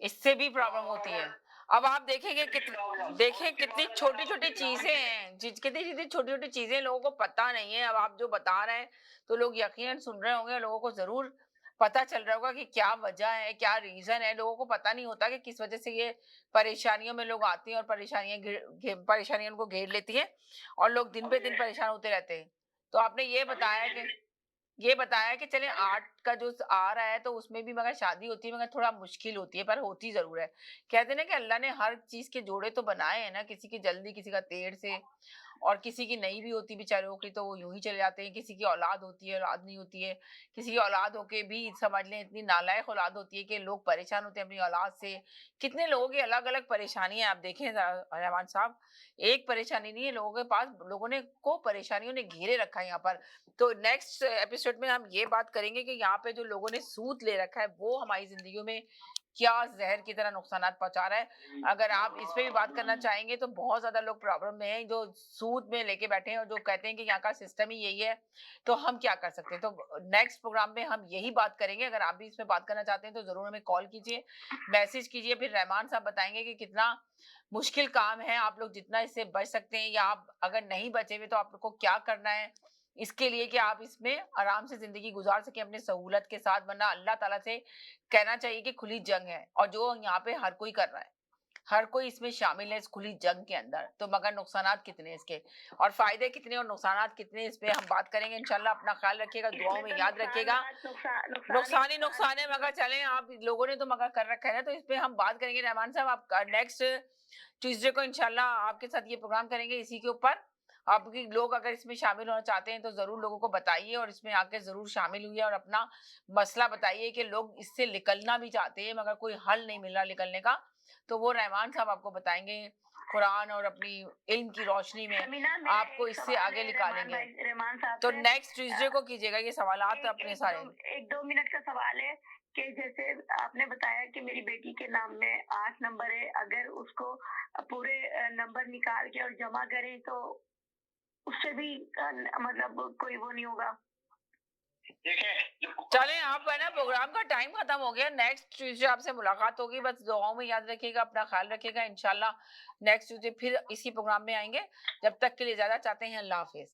इससे भी प्रॉब्लम होती है। अब आप देखेंगे देखें कितनी छोटी छोटी चीजें हैं, कितनी छोटी छोटी चीजें लोगों को पता नहीं है। अब आप जो बता रहे हैं तो लोग यकीनन सुन रहे होंगे, लोगों को जरूर पता चल रहा होगा कि क्या वजह है, क्या रीजन है। लोगों को पता नहीं होता कि किस वजह से ये परेशानियों में लोग आते हैं और परेशानियां उनको घेर लेती है और लोग दिन पे दिन परेशान होते रहते हैं। तो आपने ये बताया कि चले 8 का जो आ रहा है तो उसमें भी मगर शादी होती है, मगर थोड़ा मुश्किल होती है, पर होती जरूर है। कहते हैं ना कि अल्लाह ने हर चीज के जोड़े तो बनाए हैं ना, किसी की जल्दी, किसी का देर से, और किसी की नहीं भी होती बेचारों की तो वो यूं ही चले जाते हैं। किसी की औलाद होती है, औलाद नहीं होती है। किसी की औलाद होके भी समझ लें इतनी नालायक औलाद होती है कि लोग परेशान होते हैं अपनी औलाद से। कितने लोगों की अलग अलग परेशानी है, आप देखें रहमान साहब, एक परेशानी नहीं है लोगों के पास, लोगों ने को परेशानियों ने घेरे रखा है यहाँ पर। तो नेक्स्ट एपिसोड में हम ये बात करेंगे कि यहाँ पे जो लोगों ने सूद ले रखा है वो हमारी जिंदगी में क्या जहर की तरह नुकसानात पहुंचा रहा है। अगर आप इस पे भी बात करना चाहेंगे तो बहुत ज्यादा लोग प्रॉब्लम में हैं जो सूद में लेके बैठे हैं और जो कहते हैं कि यहाँ का सिस्टम ही यही है, तो हम क्या कर सकते हैं। तो नेक्स्ट प्रोग्राम में हम यही बात करेंगे। अगर आप भी इसमें बात करना चाहते हैं तो जरूर हमें कॉल कीजिए, मैसेज कीजिए, फिर रहमान साहब बताएंगे कि कितना मुश्किल काम है, आप लोग जितना इससे बच सकते हैं, या आप अगर नहीं बचे हुए तो आप लोग को क्या करना है इसके लिए कि आप इसमें आराम से जिंदगी गुजार सके अपने सहूलत के साथ। वरना अल्लाह ताला से कहना चाहिए कि खुली जंग है, और जो यहाँ पे हर कोई कर रहा है, हर कोई इसमें शामिल है इस खुली जंग के अंदर। तो मगर नुकसानात कितने इसके और फायदे कितने और नुकसानात कितने, इस पे हम बात करेंगे इंशाल्लाह। अपना ख्याल रखिएगा, दुआओं में याद रखिएगा। नुकसान ही नुकसान है, मगर चलें, आप लोगों ने तो मगर कर रखा है ना, तो इस पे हम बात करेंगे। रहमान साहब, आप नेक्स्ट ट्यूसडे को इंशाल्लाह आपके साथ ये प्रोग्राम करेंगे इसी के ऊपर। आपकी लोग अगर इसमें शामिल होना चाहते हैं तो जरूर लोगों को बताइए और इसमें आके जरूर शामिल हुई और अपना मसला बताइए कि लोग इससे निकलना भी चाहते हैं मगर कोई हल नहीं मिल रहा निकलने का, तो वो रहमान साहब आपको बताएंगे कुरान और अपनी इल्म की रोशनी में आपको इससे आगे निकालेंगे। तो नेक्स्ट ट्यूसडे को कीजिएगा ये सवालात अपने सारे। 1-2 मिनट का सवाल है कि जैसे आपने बताया कि मेरी बेटी के नाम में 8 नंबर है, अगर उसको पूरे नंबर निकाल के और जमा करें तो उससे भी मतलब कोई वो नहीं होगा। चलें, आप है ना, प्रोग्राम का टाइम खत्म हो गया। नेक्स्ट ट्यूसडे आपसे मुलाकात होगी, बस दुआओं में याद रखिएगा, अपना ख्याल रखिएगा। इंशाल्लाह नेक्स्ट ट्यूसडे फिर इसी प्रोग्राम में आएंगे। जब तक के लिए इजाजत चाहते हैं, अल्लाह हाफिज।